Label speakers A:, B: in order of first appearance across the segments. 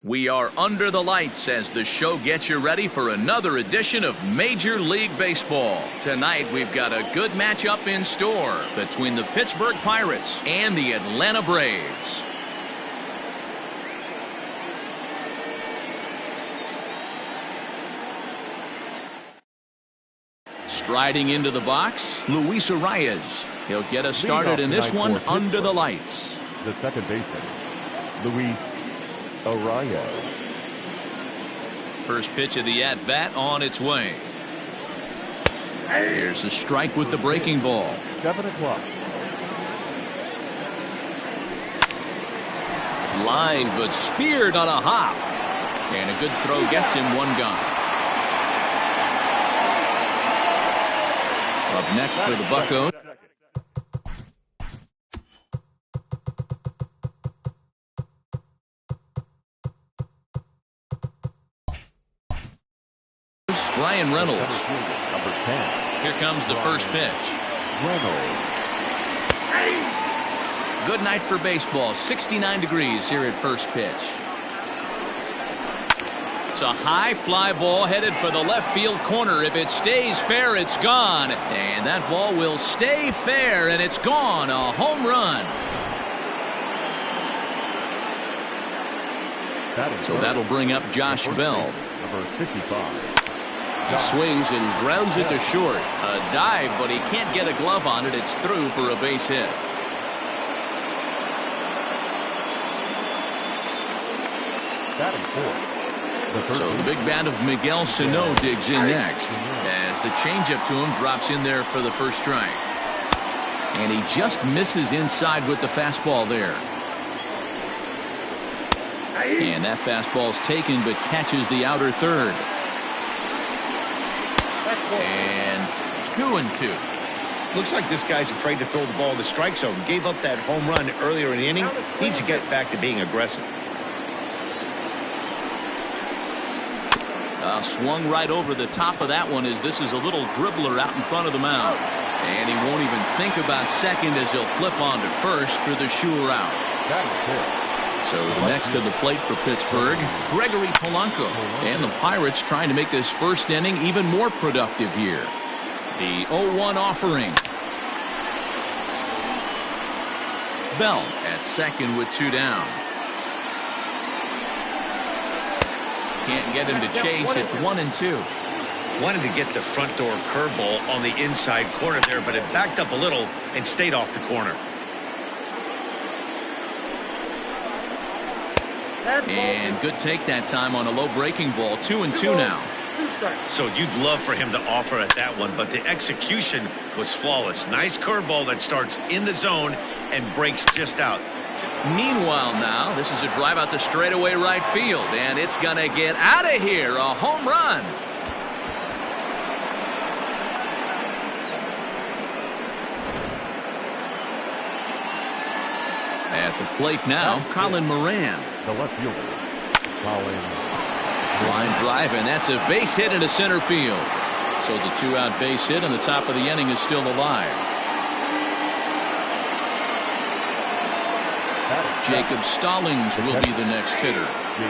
A: We are under the lights as the show gets you ready for another edition of Major League Baseball. Tonight we've got a good matchup in store between the Pittsburgh Pirates and the Atlanta Braves. Striding into the box, Luis Arias. He'll get us started in this one under the lights.
B: The second baseman, Luis Arias.
A: First pitch of the at-bat on its way. Here's a strike with the breaking ball.
B: 7 o'clock.
A: Lined but speared on a hop. And a good throw gets him one gone. Up next for the Buccos. Ryan Reynolds.
B: Number 10.
A: Here comes the first pitch.
B: Reynolds.
A: Good night for baseball. 69 degrees here at first pitch. It's a high fly ball headed for the left field corner. If it stays fair, it's gone. And that ball will stay fair, and it's gone. A home run. So that'll bring up Josh Bell.
B: Number 55.
A: He swings and grounds it to short. A dive, but he can't get a glove on it. It's through for a base hit.
B: Batting fourth.
A: So the big bat of Miguel Sano digs in next as the changeup to him drops in there for the first strike. And he just misses inside with the fastball there. And that fastball's taken but catches the outer third. And 2-2.
C: Looks like this guy's afraid to throw the ball in the strike zone. Gave up that home run earlier in the inning. Needs to get back to being aggressive.
A: Swung right over the top of that one as this is a little dribbler out in front of the mound. And he won't even think about second as he'll flip on to first for the sure out. So the next to the plate for Pittsburgh, Gregory Polanco. And the Pirates trying to make this first inning even more productive here. The 0-1 offering. Bell at second with 2 down. Can't get him to chase. It's 1-2.
C: Wanted to get the front door curveball on the inside corner there, but it backed up a little and stayed off the corner.
A: And good take that time on a low breaking ball. 2-2 now.
C: So you'd love for him to offer at that one, but the execution was flawless. Nice curveball that starts in the zone and breaks just out.
A: Meanwhile now, this is a drive out to straightaway right field, and it's going to get out of here. A home run. At the plate now, Colin Moran.
B: The left fielder, Colin.
A: Line drive, and that's a base hit into center field. So the 2-out base hit on the top of the inning is still alive. Jacob Stallings will be the next hitter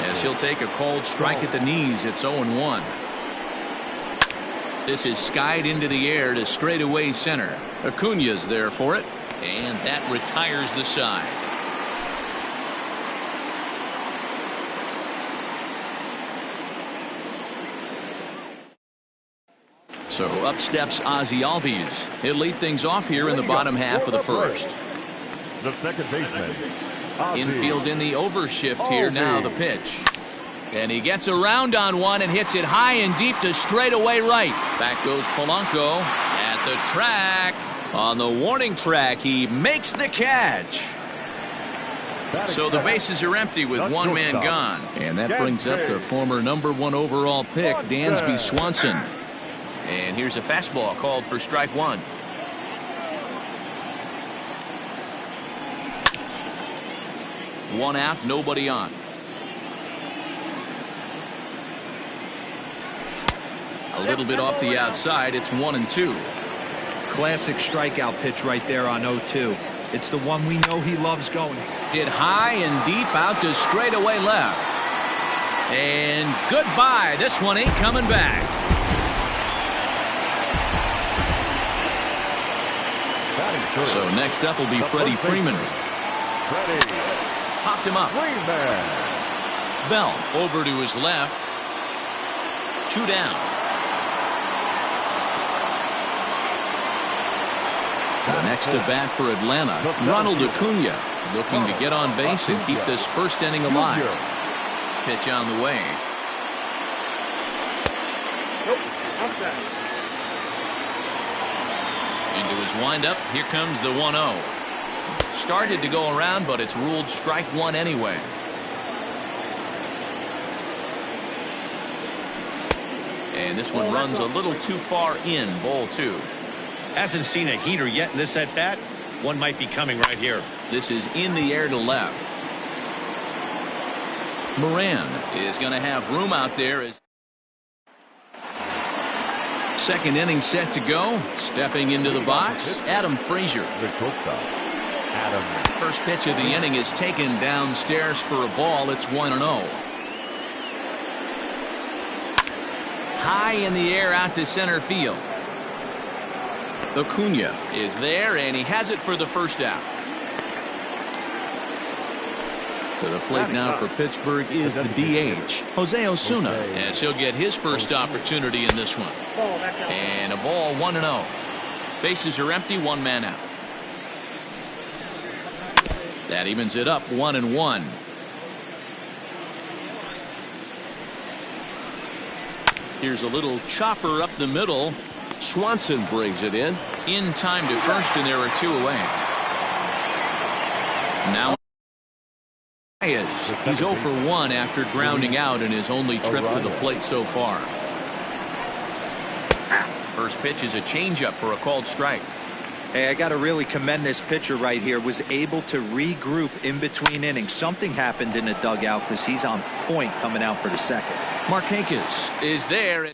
A: as he'll take a cold strike at the knees. It's 0-1. This is skied into the air to straightaway center. Acuna's there for it, and that retires the side. So up steps Ozzie Albies. He'll lead things off here in the bottom half of the first.
B: The second baseman.
A: Infield in the overshift here now, the pitch. And he gets around on one and hits it high and deep to straightaway right. Back goes Polanco at the track. On the warning track, he makes the catch. So the bases are empty with one man gone. And that brings up the former #1 overall pick, Dansby Swanson. And here's a fastball called for strike one. One out, nobody on. A little bit off the outside. It's 1-2.
D: Classic strikeout pitch right there on 0-2. It's the one we know he loves going.
A: Hit high and deep out to straightaway left. And goodbye. This one ain't coming back. So next up will be Freddie Freeman.
B: Freddie.
A: Popped him up.
B: Freeman.
A: Bell over to his left. 2 down. The next to bat for Atlanta, Ronald Acuna, looking to get on base and keep this first inning alive. Pitch on the way. Into his windup. Here comes the 1-0. Started to go around, but it's ruled strike one anyway. And this one runs a little too far in. Ball 2.
C: Hasn't seen a heater yet in this at-bat. One might be coming right here.
A: This is in the air to left. Moran is going to have room out there. As second inning set to go. Stepping into the box, Adam Frazier. First pitch of the inning is taken downstairs for a ball. It's 1-0. High in the air out to center field. Acuna is there, and he has it for the first out. To the plate now for Pittsburgh is the DH, Jose Osuna, as he'll get his first opportunity in this one. And a ball, 1-0. Bases are empty, 1 man out. That evens it up, 1-1. Here's a little chopper up the middle. Swanson brings it in time to first, and there are 2 away. Now he's 0 for 1 after grounding out in his only trip to the plate so far. First pitch is a changeup for a called strike.
D: Hey, I got to really commend this pitcher right here. Was able to regroup in between innings. Something happened in the dugout because he's on point coming out for the second.
A: Markakis is there.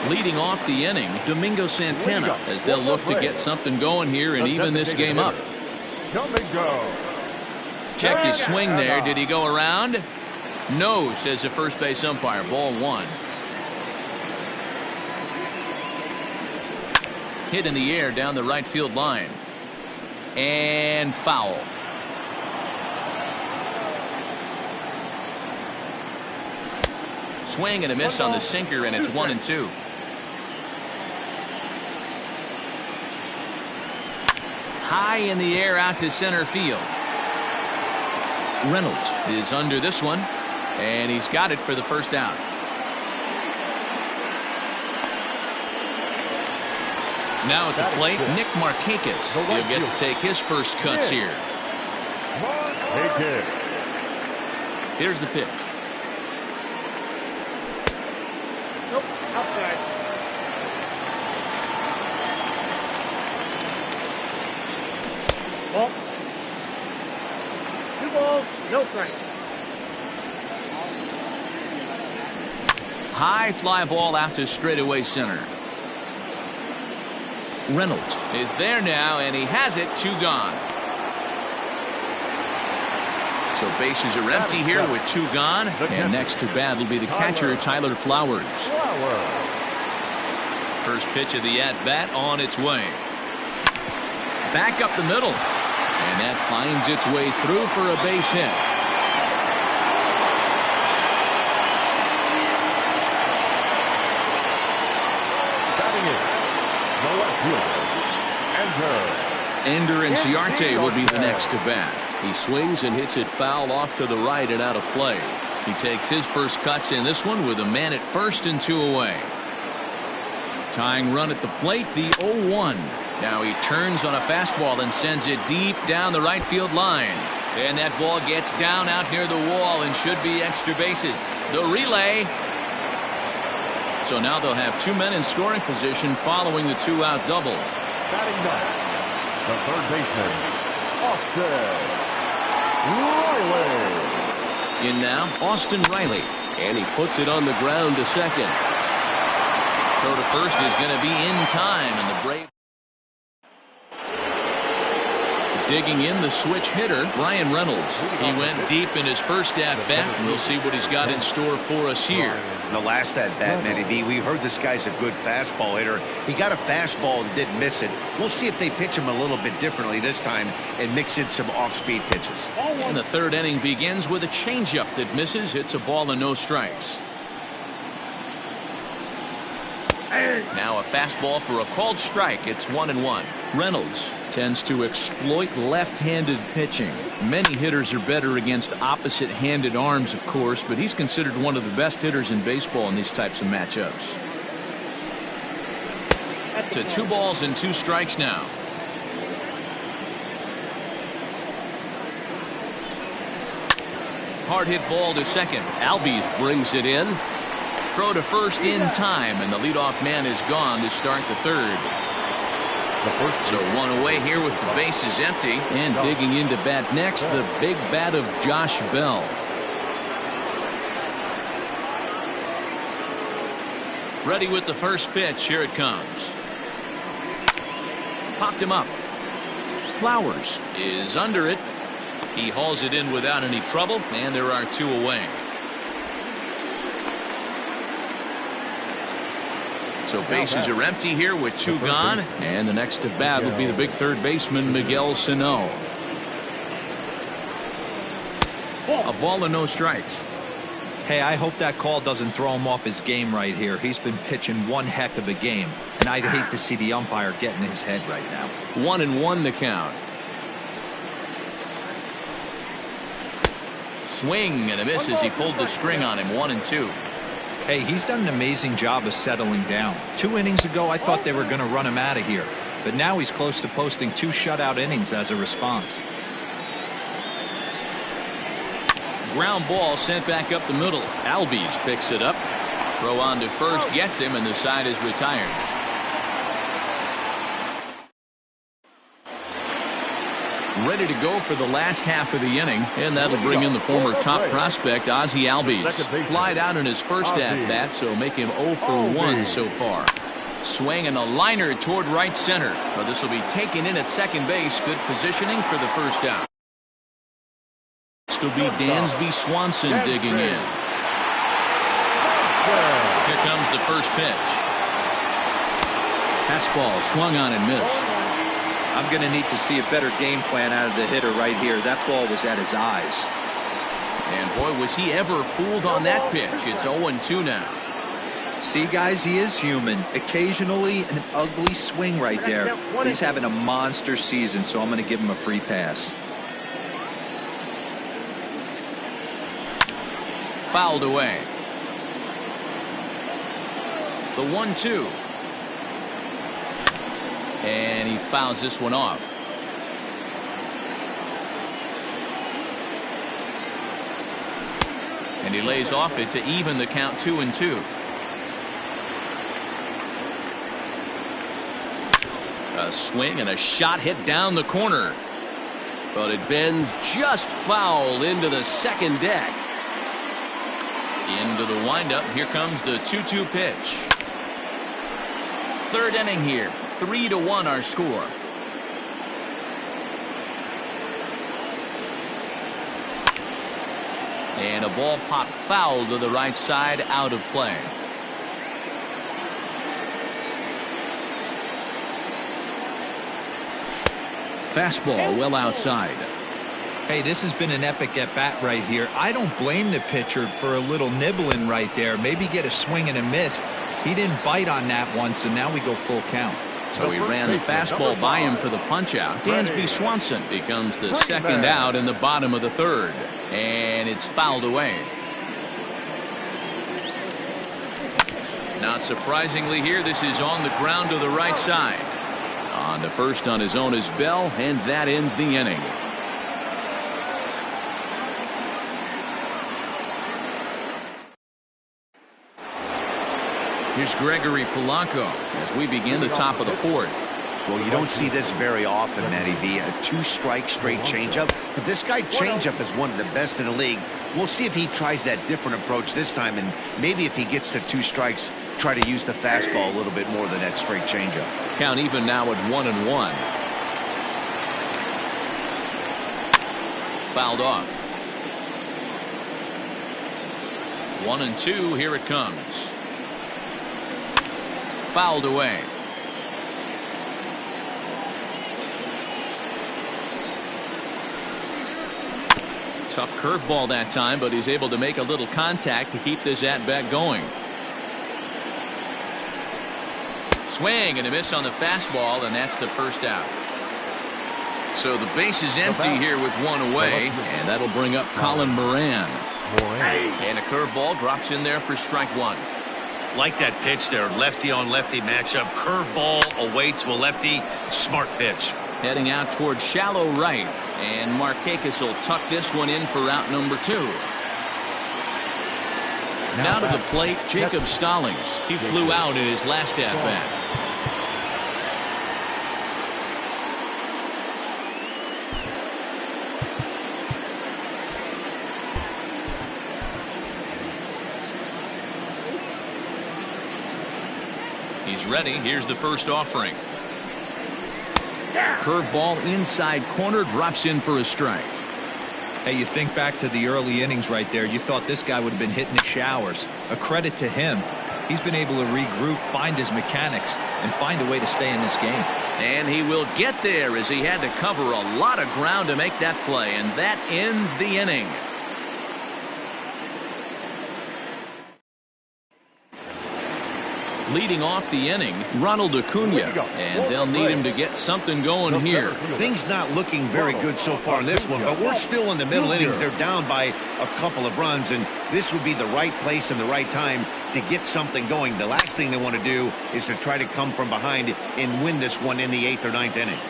A: Leading off the inning, Domingo Santana, as they'll look to get something going here and even this game up. Checked his swing there. Did he go around? No, says the first base umpire. Ball 1. Hit in the air down the right field line. And foul. Swing and a miss on the sinker, and it's 1-2. High in the air out to center field. Reynolds is under this one, and he's got it for the first out. Now at the plate, Nick Markakis. He'll get to take his first cuts here. Here's the pitch.
E: Nope, outside. Ball. 2 balls, no strike.
A: High fly ball out to straightaway center. Reynolds is there now, and he has it. 2 gone. So bases are empty here with 2 gone. And next to bat will be the catcher, Tyler Flowers. First pitch of the at-bat on its way. Back up the middle. And that finds its way through for a base hit. Ender Inciarte will be the next to bat. He swings and hits it foul off to the right and out of play. He takes his first cuts in this one with a man at first and 2 away. Tying run at the plate, the 0-1. Now he turns on a fastball and sends it deep down the right field line. And that ball gets down out near the wall and should be extra bases. The relay. So now they'll have 2 men in scoring position following the 2-out double.
B: Batting ninth, the third baseman, Austin Riley.
A: In now, Austin Riley. And he puts it on the ground to second. Throw to first is going to be in time, and the Braves Digging in, the switch hitter, Brian Reynolds. He went deep in his first at-bat. We'll see what he's got in store for us here.
C: The last at-bat, Matty V, we heard this guy's a good fastball hitter. He got a fastball and didn't miss it. We'll see if they pitch him a little bit differently this time and mix in some off-speed pitches.
A: And the third inning begins with a changeup that misses. It's a ball and no strikes. Now a fastball for a called strike. It's 1-1. Reynolds tends to exploit left-handed pitching. Many hitters are better against opposite-handed arms, of course, but he's considered one of the best hitters in baseball in these types of matchups. To 2 balls and 2 strikes now. Hard hit ball to second. Albies brings it in. Throw to first in time, and the leadoff man is gone to start the third. So 1 away here with the bases empty. And digging into bat next, the big bat of Josh Bell. Ready with the first pitch. Here it comes. Popped him up. Flowers is under it. He hauls it in without any trouble, and there are 2 away. So bases are empty here with 2 gone, and the next to bat will be the big third baseman, Miguel Sano. A ball and no strikes.
D: Hey, I hope that call doesn't throw him off his game right here. He's been pitching one heck of a game, and I'd hate to see the umpire get in his head right now.
A: 1-1 the count. Swing and a miss as he pulled the string on him. 1-2.
D: Hey, he's done an amazing job of settling down. 2 innings ago, I thought they were going to run him out of here. But now he's close to posting 2 shutout innings as a response.
A: Ground ball sent back up the middle. Albies picks it up. Throw on to first gets him, and the side is retired. Ready to go for the last half of the inning, and that'll bring in the former top prospect, Ozzie Albies. Flied out in his first at-bat, so make him 0 for 1 so far. Swing and a liner toward right center, but this will be taken in at second base. Good positioning for the first out. Next will be Dansby Swanson digging in. Here comes the first pitch. Fastball swung on and missed.
D: I'm going to need to see a better game plan out of the hitter right here. That ball was at his eyes.
A: And boy, was he ever fooled on that pitch. It's 0-2 now.
D: See, guys, he is human. Occasionally an ugly swing right there. He's having a monster season, so I'm going to give him a free pass.
A: Fouled away. The 1-2. And he fouls this one off. And he lays off it to even the count 2-2. A swing and a shot hit down the corner. But it bends just foul into the second deck. Into the windup. Here comes the 2-2 pitch. Third inning here. 3-1 our score. And a ball popped foul to the right side, out of play. Fastball well outside.
D: Hey, this has been an epic at-bat right here. I don't blame the pitcher for a little nibbling right there. Maybe get a swing and a miss. He didn't bite on that one, so now we go full count.
A: So he ran the fastball by him for the punch-out. Dansby Swanson becomes the second out in the bottom of the third. And it's fouled away. Not surprisingly here, this is on the ground to the right side. On to first on his own is Bell, and that ends the inning. Here's Gregory Polanco as we begin the top of the fourth.
C: Well, you don't see this very often, Matty V. A 2-strike straight changeup. But this guy changeup is one of the best in the league. We'll see if he tries that different approach this time, and maybe if he gets to 2 strikes, try to use the fastball a little bit more than that straight changeup.
A: Count even now at 1-1. fouled off. 1-2, here it comes. Fouled away. Tough curveball that time, but he's able to make a little contact to keep this at-bat going. Swing and a miss on the fastball, and that's the first out. So the base is empty here with one away, and that'll bring up Colin Moran. And a curveball drops in there for strike one.
C: Like that pitch there, lefty on lefty matchup, curveball away to a lefty, smart pitch.
A: Heading out towards shallow right, and Markakis will tuck this one in for out number 2. Now to the plate, Jacob Stallings. He flew out in his last at-bat. He's ready. Here's the first offering. Curveball inside corner, drops in for a strike.
D: Hey, you think back to the early innings right there. You thought this guy would have been hitting his showers. A credit to him. He's been able to regroup, find his mechanics, and find a way to stay in this game.
A: And he will get there as he had to cover a lot of ground to make that play, and that ends the inning. Leading off the inning, Ronald Acuna, and they'll need him to get something going here.
C: Things not looking very good so far in this one, but we're still in the middle innings. They're down by a couple of runs, and this would be the right place and the right time to get something going. The last thing they want to do is to try to come from behind and win this one in the 8th or 9th inning.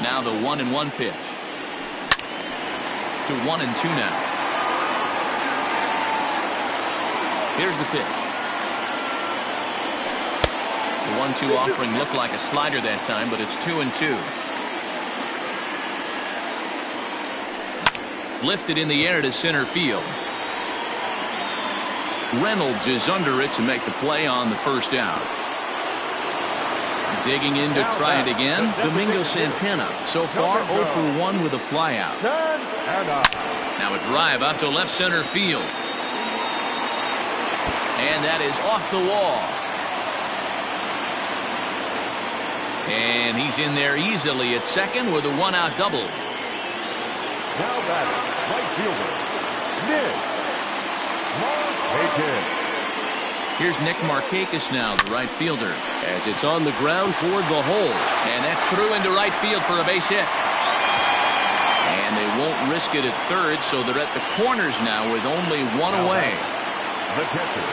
A: Now the 1-1 pitch. To 1-2 now. Here's the pitch. The 1-2 offering looked like a slider that time, but it's 2-2. Lifted in the air to center field. Reynolds is under it to make the play on the first out. Digging in to try it again, Domingo Santana. So far 0 for 1 with a flyout. Now a drive out to left center field. And that is off the wall. And he's in there easily at second with a 1-out double.
B: Now batting, right fielder, Nick Markakis.
A: Here's Nick Markakis now, the right fielder, as it's on the ground toward the hole. And that's through into right field for a base hit. And they won't risk it at third, so they're at the corners now with only one away.
B: The catcher,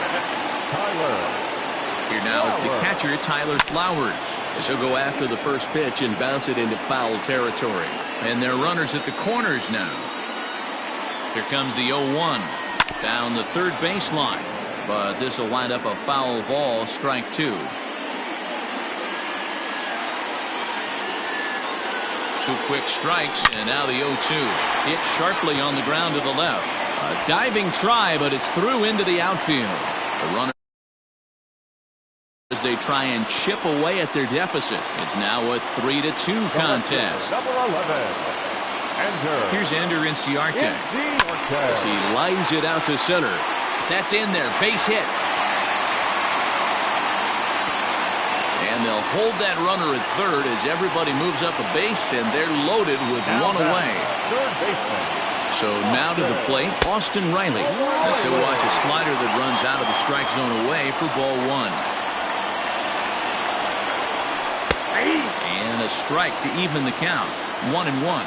B: Tyler.
A: Here now is the catcher, Tyler Flowers, as he'll go after the first pitch and bounce it into foul territory. And they're runners at the corners now. Here comes the 0-1 down the third baseline, but this will wind up a foul ball, strike 2. 2 quick strikes, and now the 0-2 hit sharply on the ground to the left. A diving try, but it's through into the outfield. The runner as they try and chip away at their deficit. It's now a 3-2 contest.
B: Number 11.
A: Here's Ender Inciarte as he lines it out to center. That's in there, base hit. And they'll hold that runner at third as everybody moves up a base, and they're loaded with one away.
B: Third baseman.
A: So now to the plate, Austin Riley, as he'll watch a slider that runs out of the strike zone away for ball 1. And a strike to even the count. 1-1.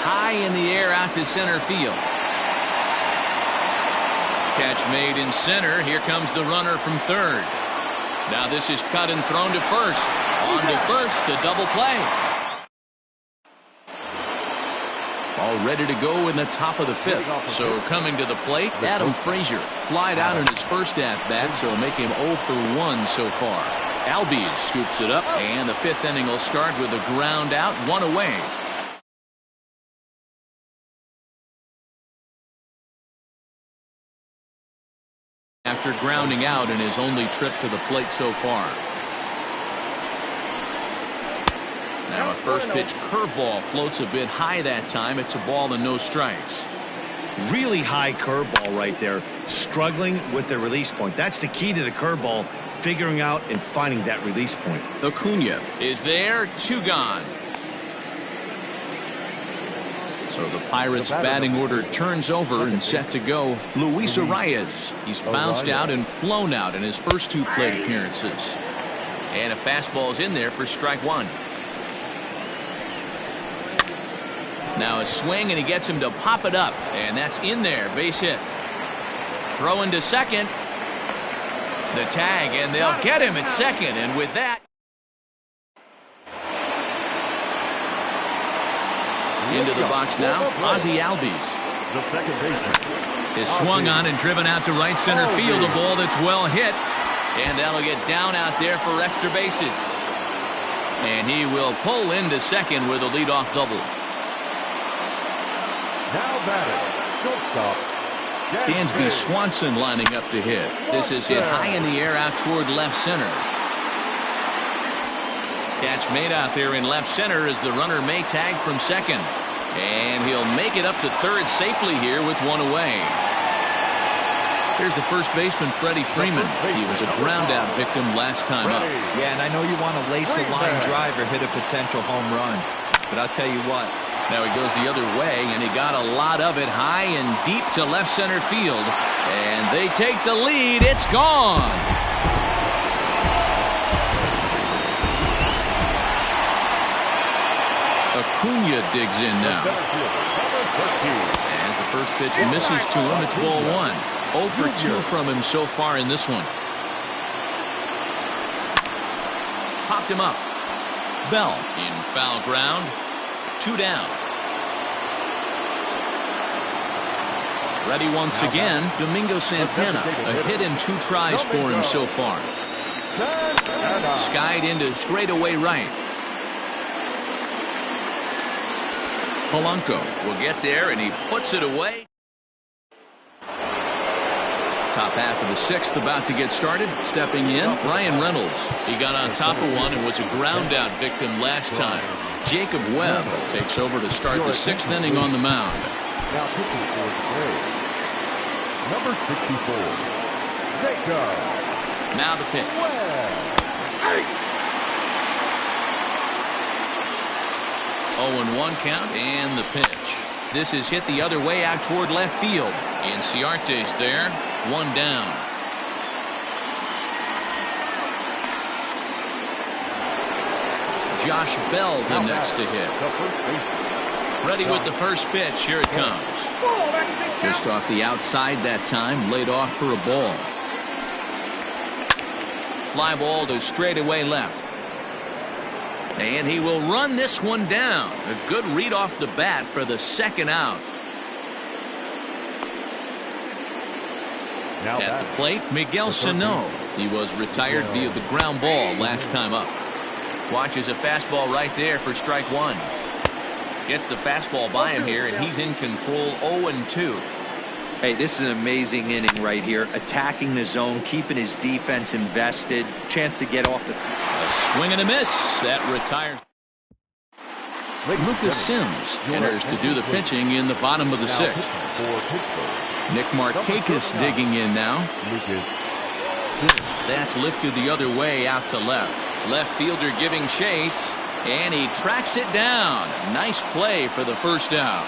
A: High in the air out to center field. Catch made in center. Here comes the runner from third. Now this is cut and thrown to first. On to first, the double play. All ready to go in the top of the 5th. So coming to the plate, Adam Frazier. Flied out in his first at-bat, so make him 0 for 1 so far. Albies scoops it up, and the 5th inning will start with a ground out, 1 away. After grounding out in his only trip to the plate so far. Now a first pitch curveball floats a bit high that time. It's a ball and no strikes.
C: Really high curveball right there. Struggling with the release point. That's the key to the curveball. Figuring out and finding that release point.
A: Acuna is there. 2 gone. So the Pirates batting order turns over and set to go. Luis Arias. He's bounced out and flown out in his first 2 plate appearances. And a fastball's in there for strike 1. Now a swing and he gets him to pop it up. And that's in there. Base hit. Throw into second. The tag, and they'll get him at second. And with that, into the box now, Ozzie Albies.
B: The second baseman
A: Is swung on and driven out to right center field. A ball that's well hit. And that'll get down out there for extra bases. And he will pull into second with a leadoff double.
B: now batting, shortstop.
A: Dansby Swanson lining up to hit. This is hit high in the air out toward left center. Catch made out there in left center as the runner may tag from second. And he'll make it up to third safely here with 1 away. Here's the first baseman, Freddie Freeman. He was a ground out victim last time up.
D: Yeah, and I know you want to lace a line drive or hit a potential home run. But I'll tell you what.
A: Now he goes the other way, and he got a lot of it high and deep to left center field. And they take the lead. It's gone. Acuna digs in now. As the first pitch misses to him, it's ball 1. 0 for 2 from him so far in this one. Popped him up. Bell in foul ground. 2 down. Ready once again, Domingo Santana. A hit in 2 tries for him so far. Skied into straightaway right. Polanco will get there, and he puts it away. Top half of the 6th about to get started. Stepping in, Ryan Reynolds. He got on top of one and was a ground out victim last time. Jacob Webb takes over to start the 6th inning on the mound.
B: Now pitching for the Braves, number 64, Jacob.
A: Now the pitch.
B: Webb.
A: 0-1 count and the pitch. This is hit the other way out toward left field. Inciarte's there. 1 down. Josh Bell the next to hit. Ready with the first pitch. Here it comes. Just off the outside that time. Laid off for a ball. Fly ball to straightaway left. And he will run this one down. A good read off the bat for the 2nd out.
B: Now
A: at the plate, Miguel Sano. He was retired via the ground ball last time up. Watches a fastball right there for strike 1. Gets the fastball by him here, and he's in control. 0-2.
D: Hey, this is an amazing inning right here. Attacking the zone, keeping his defense invested. Chance to get off the...
A: A swing and a miss. That retires. Lucas Sims enters to do the pitching in the bottom of the 6th. Nick Markakis digging in now. That's lifted the other way out to left. Left fielder giving chase, and he tracks it down. Nice play for the 1st out.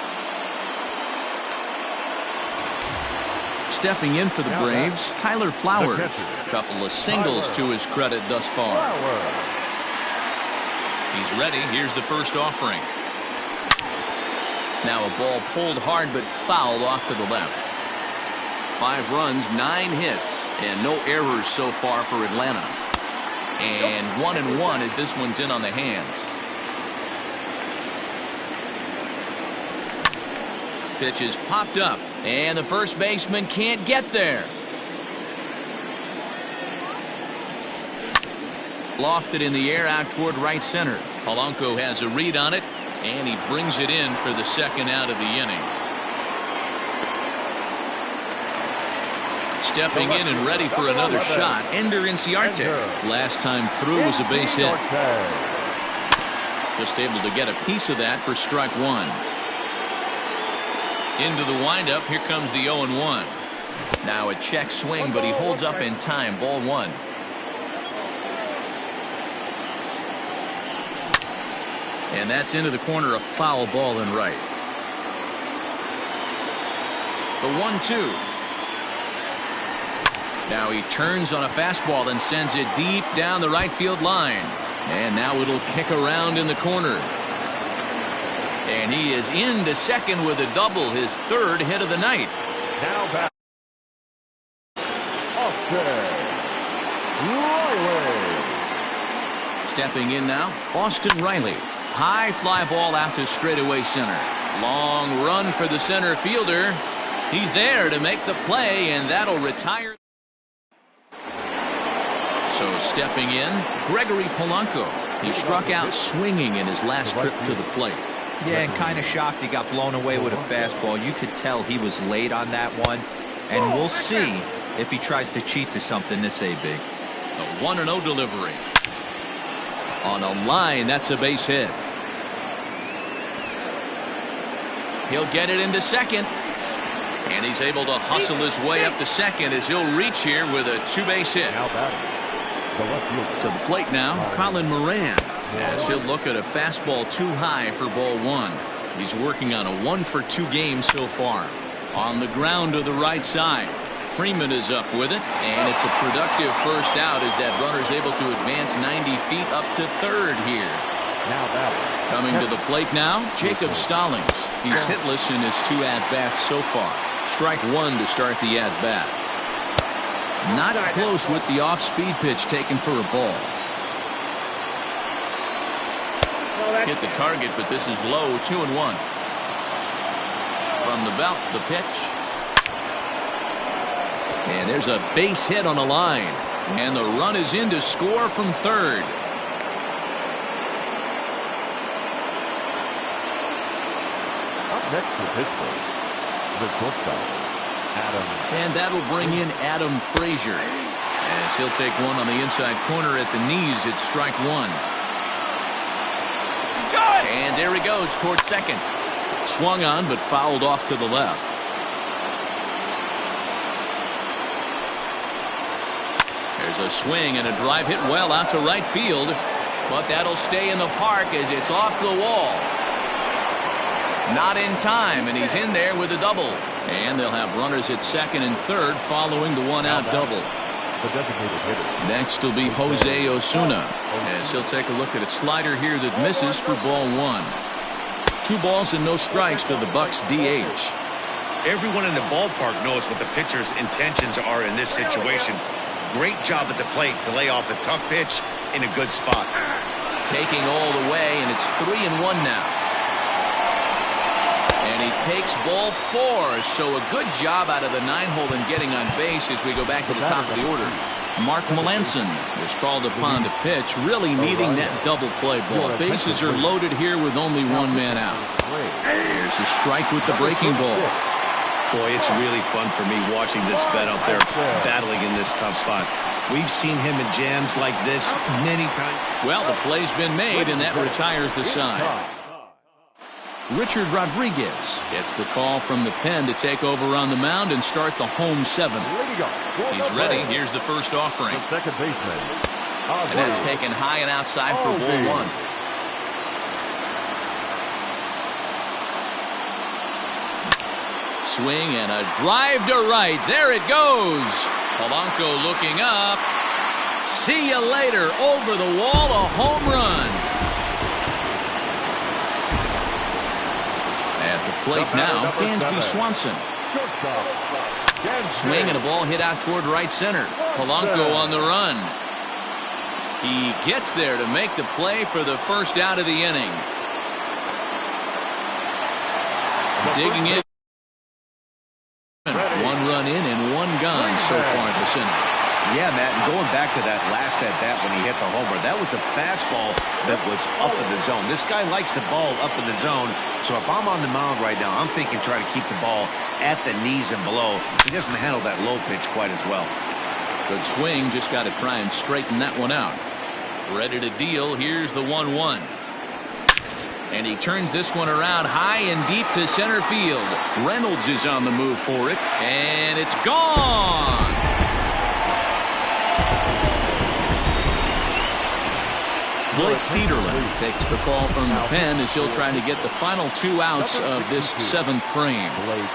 A: Stepping in for the Braves, Tyler Flowers. A couple of singles to his credit thus far. He's ready. Here's the first offering. Now a ball pulled hard but fouled off to the left. 5 runs, 9 hits, and no errors so far for Atlanta. And 1-1 as this one's in on the hands. Pitch is popped up, and the first baseman can't get there. Lofted in the air out toward right center. Polanco has a read on it, and he brings it in for the 2nd out of the inning. Stepping in and ready for another shot, Ender Inciarte. Last time through was a base hit. Just able to get a piece of that for strike one. Into the windup. Here comes the 0-1. Now a check swing, but he holds up in time. Ball one. And that's into the corner, a foul ball and right. The 1-2. Now he turns on a fastball and sends it deep down the right field line. And now it'll kick around in the corner. And he is into second with a double, his third hit of the night.
B: Now back. Austin Riley.
A: Stepping in now, Austin Riley. High fly ball out to straightaway center. Long run for the center fielder. He's there to make the play, and that'll retire. So stepping in, Gregory Polanco. He struck out swinging in his last trip to the plate.
D: Yeah, and kind of shocked he got blown away with a fastball. You could tell he was late on that one. And we'll see if he tries to cheat to something this AB.
A: A 1-0 delivery. On a line, that's a base hit. He'll get it into second. And he's able to hustle his way up to second as he'll reach here with a two-base hit.
B: Now batting. The left fielder.
A: To the plate now, Colin Moran. As he'll look at a fastball too high for ball one. He's working on a 1-for-2 game so far. On the ground to the right side. Freeman is up with it, and it's a productive first out as that runner's able to advance 90 feet up to third here.
B: Now batting.
A: Coming to the plate now, Jacob Stallings. He's hitless in his 2 at-bats so far. Strike one to start the at-bat. Not close with the off-speed pitch taken for a ball. Hit the target, but this is low. 2-1. From the belt, the pitch. And there's a base hit on the line. And the run is in to score from third.
B: Up next to Pittsburgh, the shortstop, Adam.
A: And that'll bring in Adam Frazier. As he'll take one on the inside corner at the knees. It's strike one. And there he goes towards second. Swung on but fouled off to the left. There's a swing and a drive hit well out to right field. But that'll stay in the park as it's off the wall. Not in time, and he's in there with a double. And they'll have runners at second and third following the one-out double.
B: The designated hitter.
A: Next will be Jose Osuna, as he'll take a look at a slider here that misses for ball one. 2 balls and no strikes to the Bucs DH.
C: Everyone in the ballpark knows what the pitcher's intentions are in this situation. Great job at the plate to lay off a tough pitch in a good spot.
A: Taking all the way, and it's 3-1 now. And he takes ball 4, so a good job out of the 9-hole in getting on base as we go back to the top of the order. Mark Melanson was called upon to pitch, really needing that double play ball. Bases are loaded here with only 1 man out. Here's a strike with the breaking ball.
C: Boy, it's really fun for me watching this vet out there battling in this tough spot. We've seen him in jams like this many times.
A: Well, the play's been made, and that retires the side. Richard Rodriguez gets the call from the pen to take over on the mound and start the home 7th. He's ready. Here's the first offering.
B: The second baseman.
A: And that's taken high and outside for ball 1. Swing and a drive to right. There it goes. Polanco looking up. See you later. Over the wall, a home run. At the plate now, Dansby Swanson. Swing and a ball hit out toward right center. Polanco on the run. He gets there to make the play for the first out of the inning. Digging in. 1 run in and 1 gone so far this inning.
C: Yeah, Matt, and going back to that last at-bat when he hit the homer, that was a fastball that was up in the zone. This guy likes the ball up in the zone, so if I'm on the mound right now, I'm thinking try to keep the ball at the knees and below. He doesn't handle that low pitch quite as well.
A: Good swing, just got to try and straighten that one out. Ready to deal, here's the 1-1. And he turns this one around high and deep to center field. Reynolds is on the move for it, and it's gone. Blake Cederlin takes the call from the pen as he'll try to get the final 2 outs of this 7th frame.
B: Blake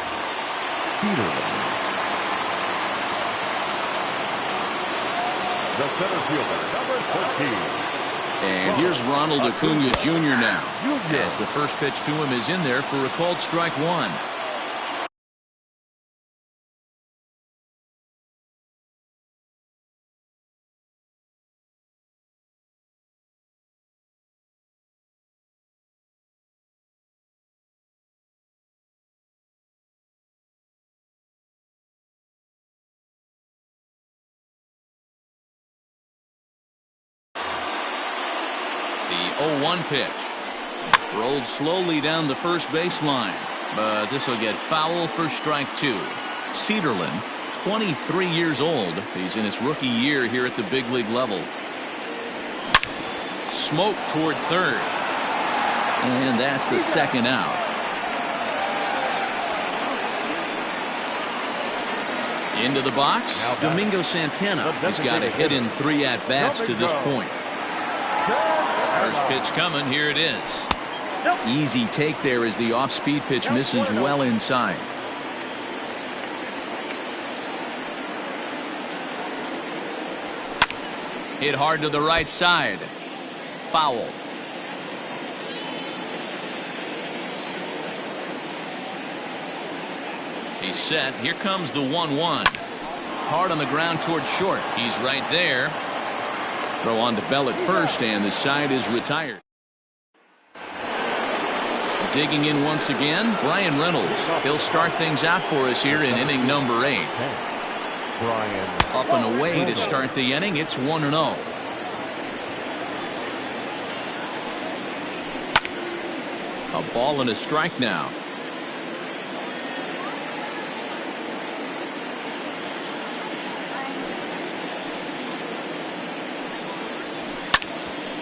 B: Cederlin. The center fielder, number 13.
A: And here's Ronald Acuna Jr. now, as the first pitch to him is in there for a called strike 1. The 0-1 pitch. Rolled slowly down the first baseline, but this will get foul for strike 2. Cederlin, 23 years old. He's in his rookie year here at the big league level. Smoke toward third. And that's the 2nd out. Into the box, Domingo Santana. He's got a hit in 3 at-bats to this point. First pitch coming, here it is. Easy take there as the off-speed pitch misses well inside. Hit hard to the right side. Foul. He's set. Here comes the 1-1. Hard on the ground toward short. He's right there. Throw on to Bell at first, and the side is retired. Digging in once again, Brian Reynolds. He'll start things out for us here in inning number 8. Up and away to start the inning. It's 1-0. A ball and a strike now.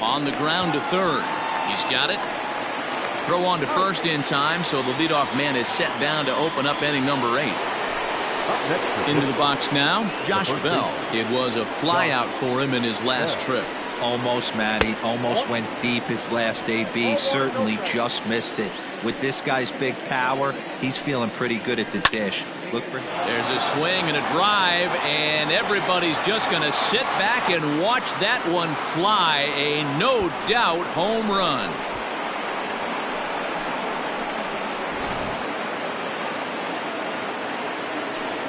A: On the ground to third. He's got it. Throw on to first in time, so the leadoff man is set down to open up inning number 8. Into the box now, Josh Bell. It was a fly out for him in his last trip.
D: Almost, Matty. Almost went deep his last AB. Certainly just missed it. With this guy's big power, he's feeling pretty good at the dish. Look for.
A: There's a swing and a drive, and everybody's just going to sit back and watch that one fly. A no doubt home run.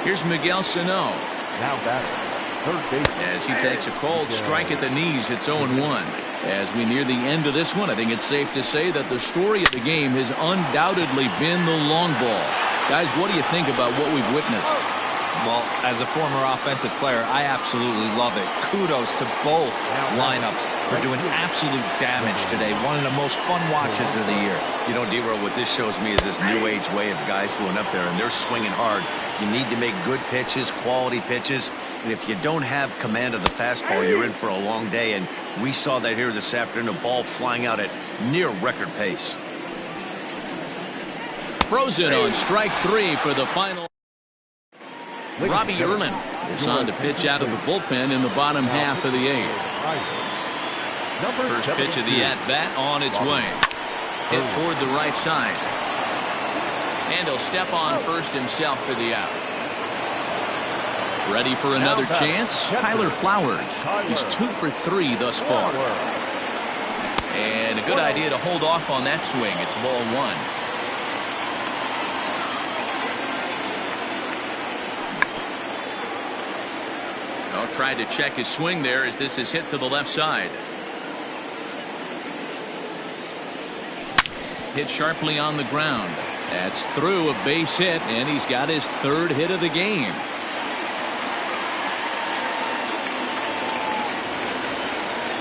A: Here's Miguel Sano.
B: Now batting, third base.
A: As he takes a cold strike at the knees, it's 0-1. As we near the end of this one, I think it's safe to say that the story of the game has undoubtedly been the long ball. Guys, what do you think about what we've witnessed?
D: Well, as a former offensive player, I absolutely love it. Kudos to both lineups for doing absolute damage today. One of the most fun watches of the year.
C: You know, D-Roll, what this shows me is this new age way of guys going up there, and they're swinging hard. You need to make good pitches, quality pitches, and if you don't have command of the fastball, you're in for a long day, and we saw that here this afternoon, a ball flying out at near record pace.
A: Frozen on strike 3 for the final. Robbie Erlin is on to pitch out of the bullpen in the bottom half of the 8th. First pitch of the at-bat on its way. Hit toward the right side. And he'll step on first himself for the out. Ready for another chance? Tyler Flowers. He's 2 for 3 thus far. And a good idea to hold off on that swing. It's ball 1. Tried to check his swing there as this is hit to the left side. Hit sharply on the ground. That's through a base hit, and he's got his 3rd hit of the game.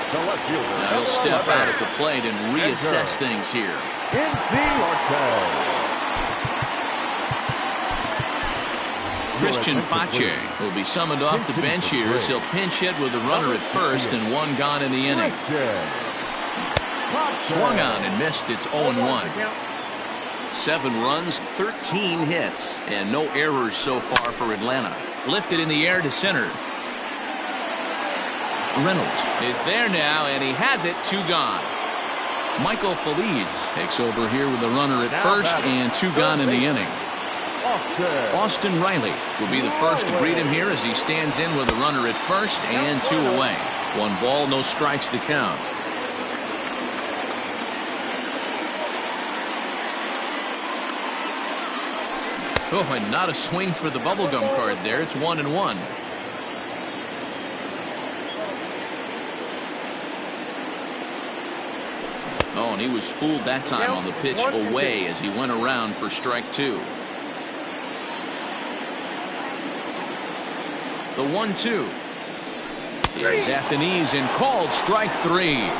A: Now he'll step out at the plate and reassess things here. Christian Pache will be summoned off the bench here as he'll pinch hit with a runner at first and 1 gone in the inning. Swung on and missed. It's 0-1.
E: Count.
A: 7 runs, 13 hits, and no errors so far for Atlanta. Lifted in the air to center. Reynolds is there now, and he has it. 2 gone. Michael Feliz takes over here with the runner at first, and 2 gone in the inning. Austin Riley will be the first to greet him here as he stands in with a runner at first and 2 away. 1 ball, no strikes to count. Oh, and not a swing for the bubblegum card there. It's 1-1. Oh, and he was fooled that time on the pitch away as he went around for strike 2. The 1-2 is at the knees and called strike 3.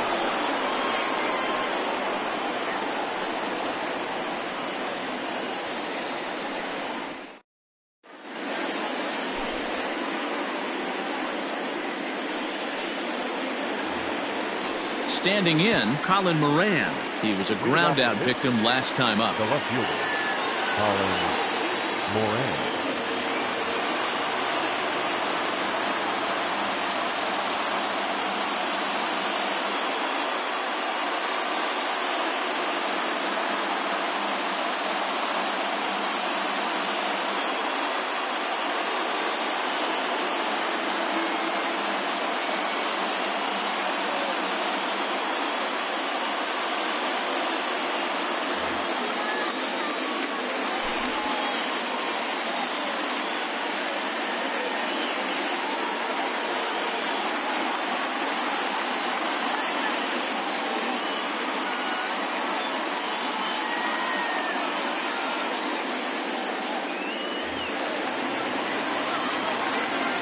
A: Standing in, Colin Moran. He was a ground out victim last time up.
B: The left fielder, Colin Moran.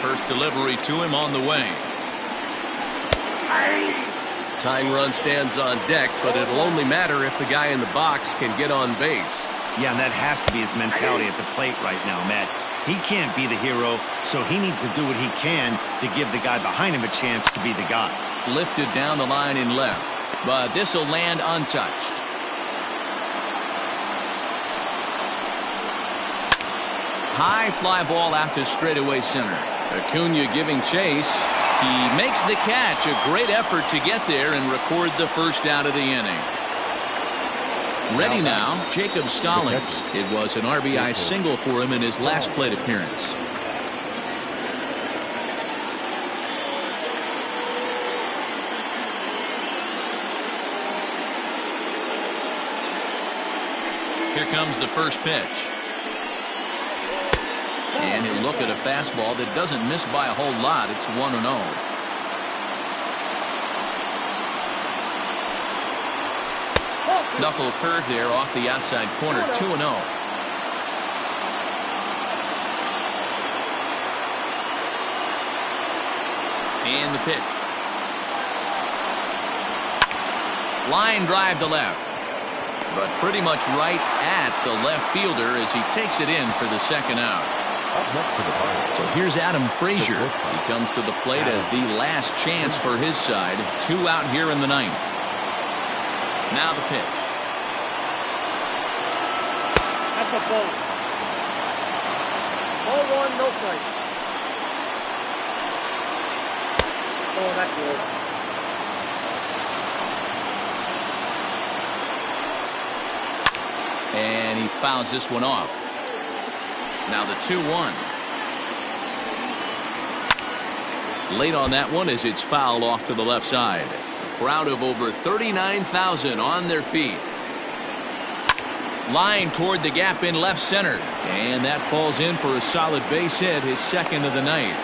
A: First delivery to him on the way.
F: Tying run stands on deck, but it'll only matter if the guy in the box can get on base.
C: Yeah, and that has to be his mentality at the plate right now, Matt. He can't be the hero, so he needs to do what he can to give the guy behind him a chance to be the guy.
A: Lifted down the line in left, but this will land untouched. High fly ball out to straightaway center. Acuna giving chase. He makes the catch. A great effort to get there and record the first out of the inning. Ready now, Jacob Stallings. It was an RBI single for him in his last plate appearance. Here comes the first pitch. And he'll look at a fastball that doesn't miss by a whole lot. It's 1-0. Knuckle curve there off the outside corner. 2-0. And the pitch. Line drive to left. But pretty much right at the left fielder as he takes it in for the second out. So here's Adam Frazier. He comes to the plate as the last chance for his side. 2 out here in the ninth. Now the pitch.
E: That's a ball. 0-1, no strike. Oh, that's good.
A: And he fouls this one off. Now the 2-1. Late on that one as it's fouled off to the left side. A crowd of over 39,000 on their feet. Line toward the gap in left center. And that falls in for a solid base hit, his second of the night.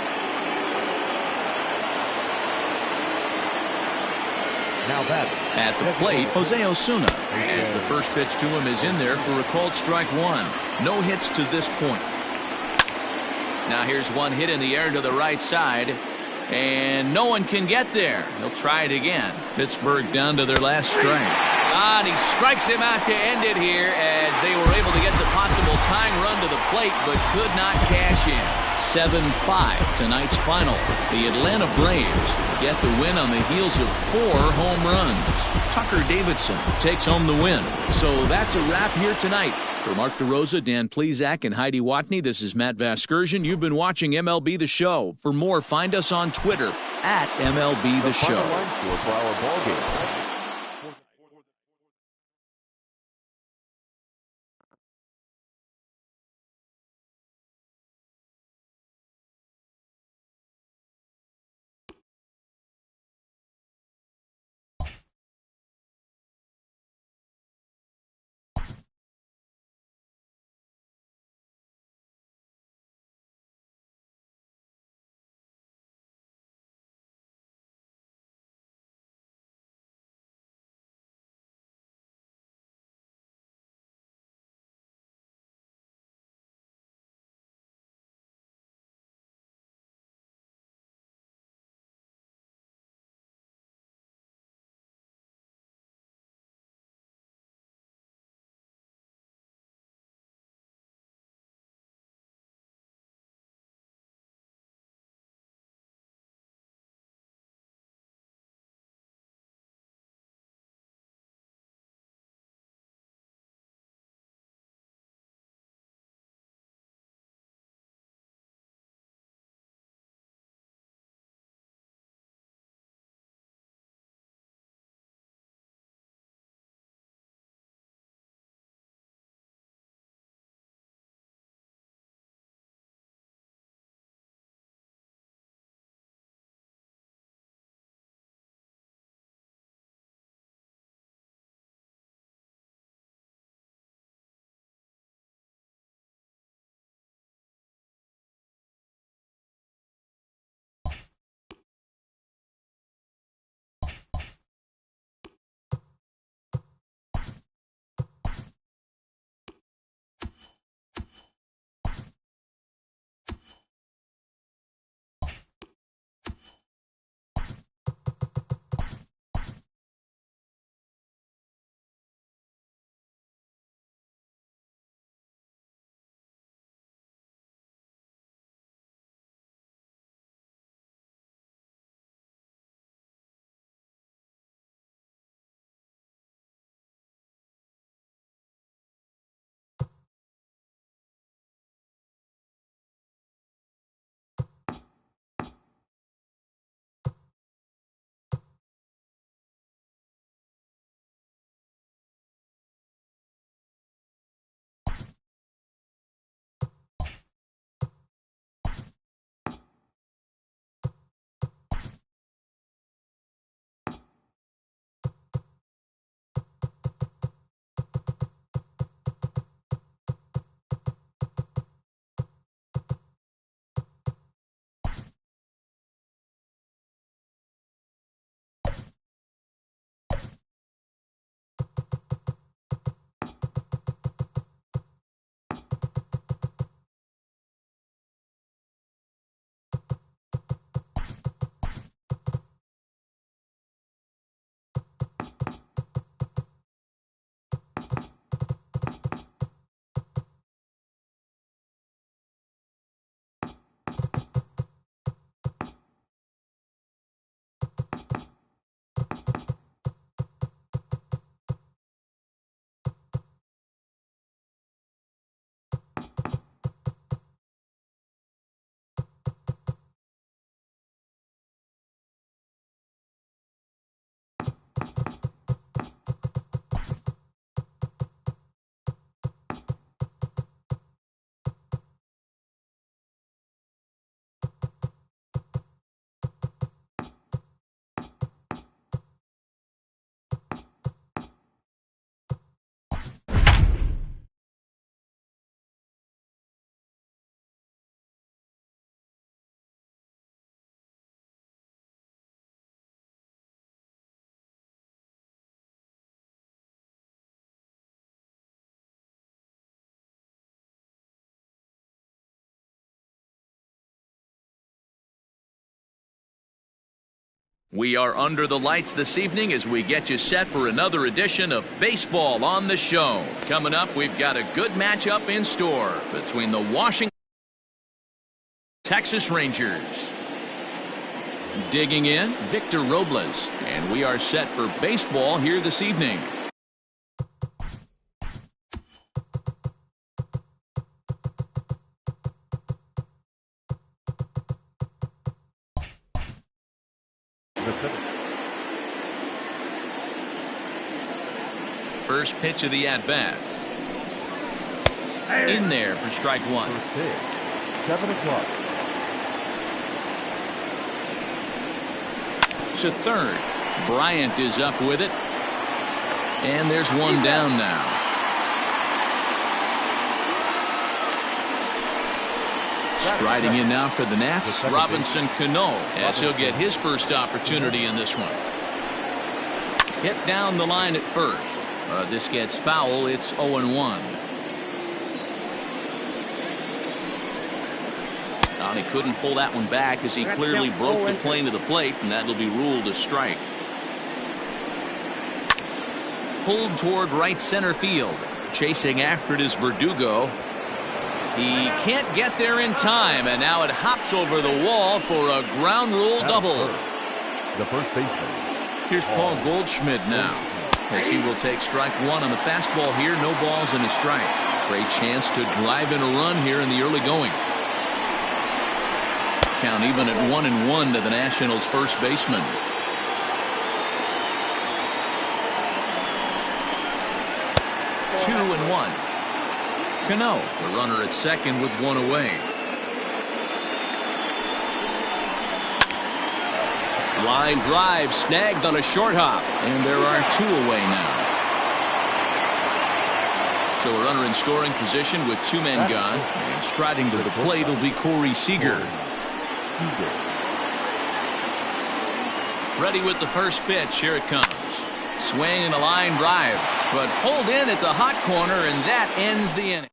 B: Now that
A: at the plate, Jose Osuna, as the first pitch to him is in there for a called strike 1. No hits to this point. Now here's one hit in the air to the right side, and no one can get there. He'll try it again. Pittsburgh down to their last strike. And he strikes him out to end it here as they were able to get the possible tying run to the plate but could not cash in. 7-5 tonight's final. The Atlanta Braves get the win on the heels of 4 home runs. Tucker Davidson takes home the win. So that's a wrap here tonight. For Mark DeRosa, Dan Plesac, and Heidi Watney, this is Matt Vasgersian. You've been watching MLB The Show. For more, find us on Twitter at MLB The Show.
B: For our ball game.
A: We are under the lights this evening as we get you set for another edition of Baseball on the Show. Coming up, we've got a good matchup in store between the Washington Texas Rangers. Digging in, Victor Robles. And we are set for baseball here this evening. First pitch of the at-bat. In there for strike one.
B: 7 o'clock.
A: To third. Bryant is up with it. And there's one down now. Striding in now for the Nats, Robinson Cano, as he'll get his first opportunity in this one. Hit down the line at first. This gets foul. It's 0-1. He couldn't pull that one back as he clearly broke the plane of the plate, and that'll be ruled a strike. Pulled toward right center field. Chasing after it is Verdugo. He can't get there in time, and now it hops over the wall for a ground rule double.
B: The first baseman.
A: Here's Paul Goldschmidt now, as he will take strike one on the fastball here. No balls and a strike. Great chance to drive in a run here in the early going. Count even at 1-1 to the Nationals' first baseman. Two and one. Cano, the runner at second with one away. Line drive snagged on a short hop, and there are two away now. So a runner in scoring position with two men gone, and striding to the plate will be Corey Seager. Ready with the first pitch. Here it comes. Swing and a line drive, but pulled in at the hot corner, and that ends the inning.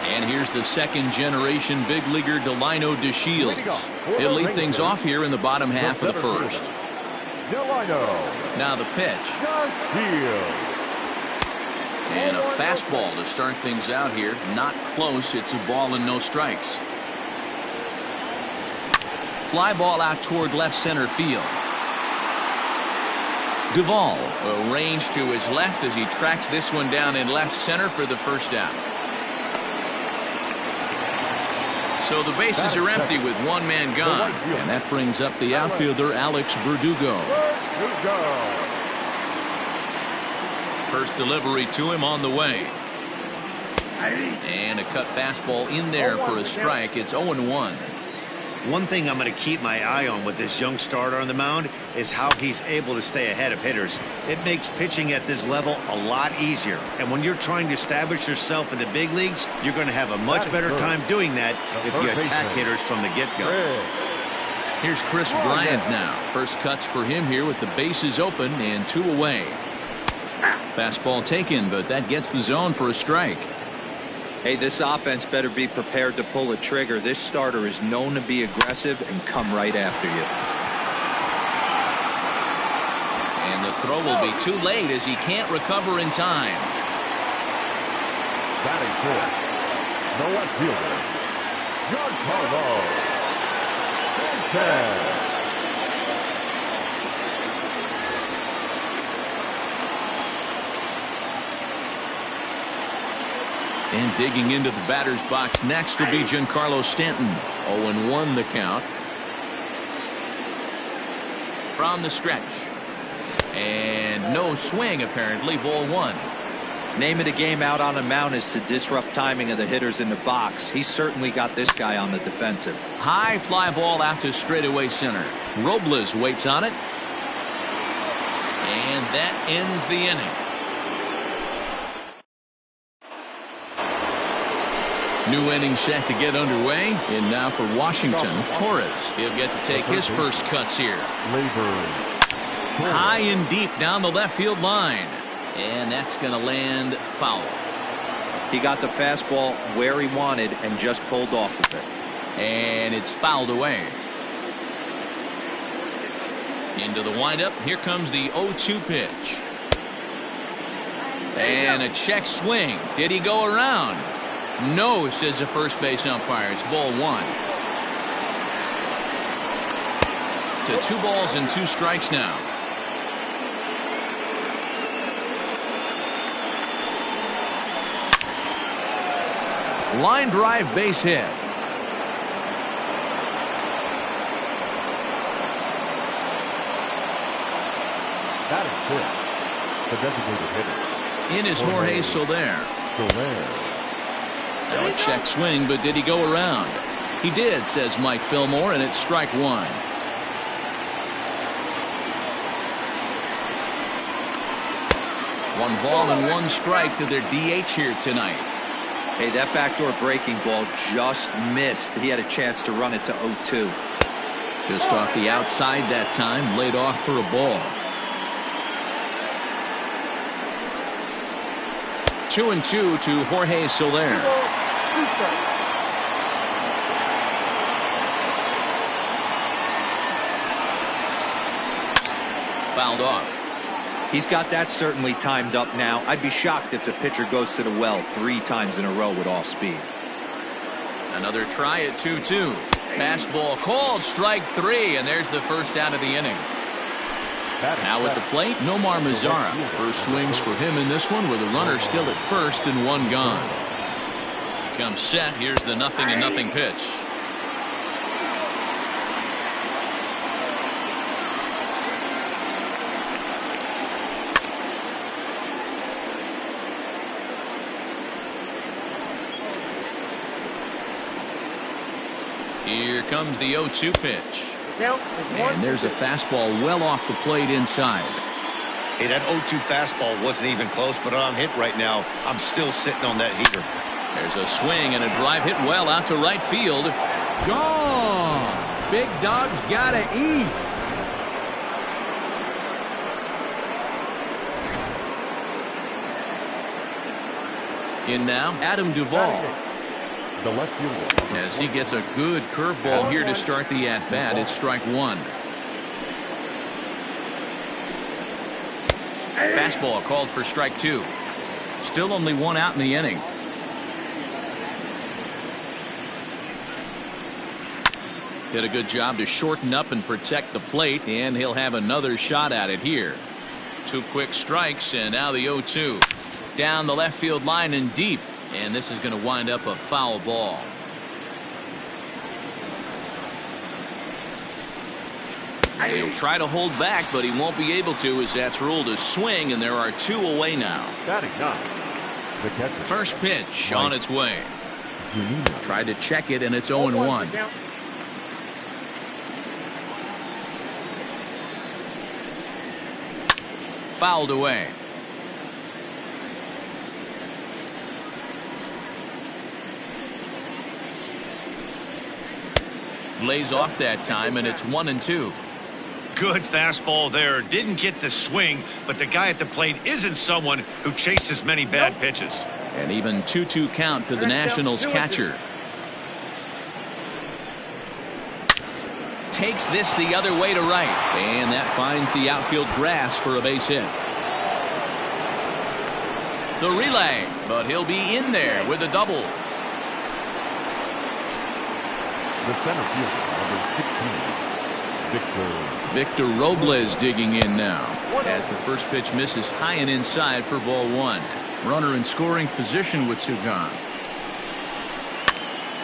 A: And here's the second generation big leaguer Delino DeShields. He'll lead things off here in the bottom half of the first. Now the pitch. And a fastball to start things out here. Not close. It's a ball and no strikes. Fly ball out toward left center field. Duvall arranged to his left as he tracks this one down in left center for the first out. So the bases are empty with one man gone, and that brings up the outfielder Alex Verdugo. First delivery to him on the way. And a cut fastball in there for a strike. It's 0-1.
C: One thing I'm going to keep my eye on with this young starter on the mound is how he's able to stay ahead of hitters. It makes pitching at this level a lot easier. And when you're trying to establish yourself in the big leagues, you're going to have a much better time doing that if you attack hitters from the get-go.
A: Here's Chris Bryant now. First cuts for him here with the bases open and two away. Fastball taken, but that gets the zone for a strike.
D: Hey, this offense better be prepared to pull a trigger. This starter is known to be aggressive and come right after you.
A: And the throw will be too late as he can't recover in time.
B: Batting fourth, the left fielder, Giancarlo Sanchez.
A: And digging into the batter's box next will be Giancarlo Stanton. 0-1 the count. From the stretch. And no swing apparently. Ball one.
D: Name of the game out on a mound is to disrupt timing of the hitters in the box. He's certainly got this guy on the defensive.
A: High fly ball out to straightaway center. Robles waits on it. And that ends the inning. New inning set to get underway. And now for Washington, Torres. He'll get to take his first cuts here. High and deep down the left field line. And that's going to land foul.
D: He got the fastball where he wanted and just pulled off of it.
A: And it's fouled away. Into the windup. Here comes the 0-2 pitch. And a check swing. Did he go around? No, says the first base umpire. It's ball 1. To 2 balls and 2 strikes now. Line drive, base hit.
B: That is good. The designated hitter.
A: In is Jorge Soler. Now a check swing, but did he go around? He did, says Mike Fillmore, and it's strike 1. 1 ball and 1 strike to their DH here tonight.
D: Hey, that backdoor breaking ball just missed. He had a chance to run it to 0-2.
A: Just off the outside that time, laid off for a ball. 2-2 to Jorge Soler. Fouled off.
D: He's got that certainly timed up now. I'd be shocked if the pitcher goes to the well 3 times in a row with off speed.
A: Another try at 2-2. Fastball called, strike 3, and there's the first out of the inning. Now at the plate, Nomar Mazara. First swings for him in this one with a runner still at first and 1 gone. He comes set. Here's the 0-0 pitch. Here comes the 0-2 pitch. And there's a fastball well off the plate inside.
C: Hey, that 0-2 fastball wasn't even close, but I'm hit right now. I'm still sitting on that heater.
A: There's a swing and a drive hit well out to right field.
B: Gone. Big dog's gotta eat.
A: In now, Adam Duvall.
B: The left fielder.
A: As he gets a good curveball here to start the at-bat, it's strike 1. Fastball called for strike 2. Still only 1 out in the inning. Did a good job to shorten up and protect the plate, and he'll have another shot at it here. 2 quick strikes, and now the 0-2. Down the left field line and deep. And this is going to wind up a foul ball. And he'll try to hold back, but he won't be able to, as that's ruled a swing, and there are 2 away now. First pitch on its way. Tried to check it, and it's 0-1. Fouled away. Lays off that time, and it's 1-2.
C: Good fastball there. Didn't get the swing, but the guy at the plate isn't someone who chases many bad pitches.
A: And even 2-2 count to the Nationals catcher. Takes this the other way to right, and that finds the outfield grass for a base hit. The relay, but he'll be in there with a double.
B: The center fielder, number 16,
A: Victor Robles digging in now as the first pitch misses high and inside for ball 1. Runner in scoring position with 2 gone.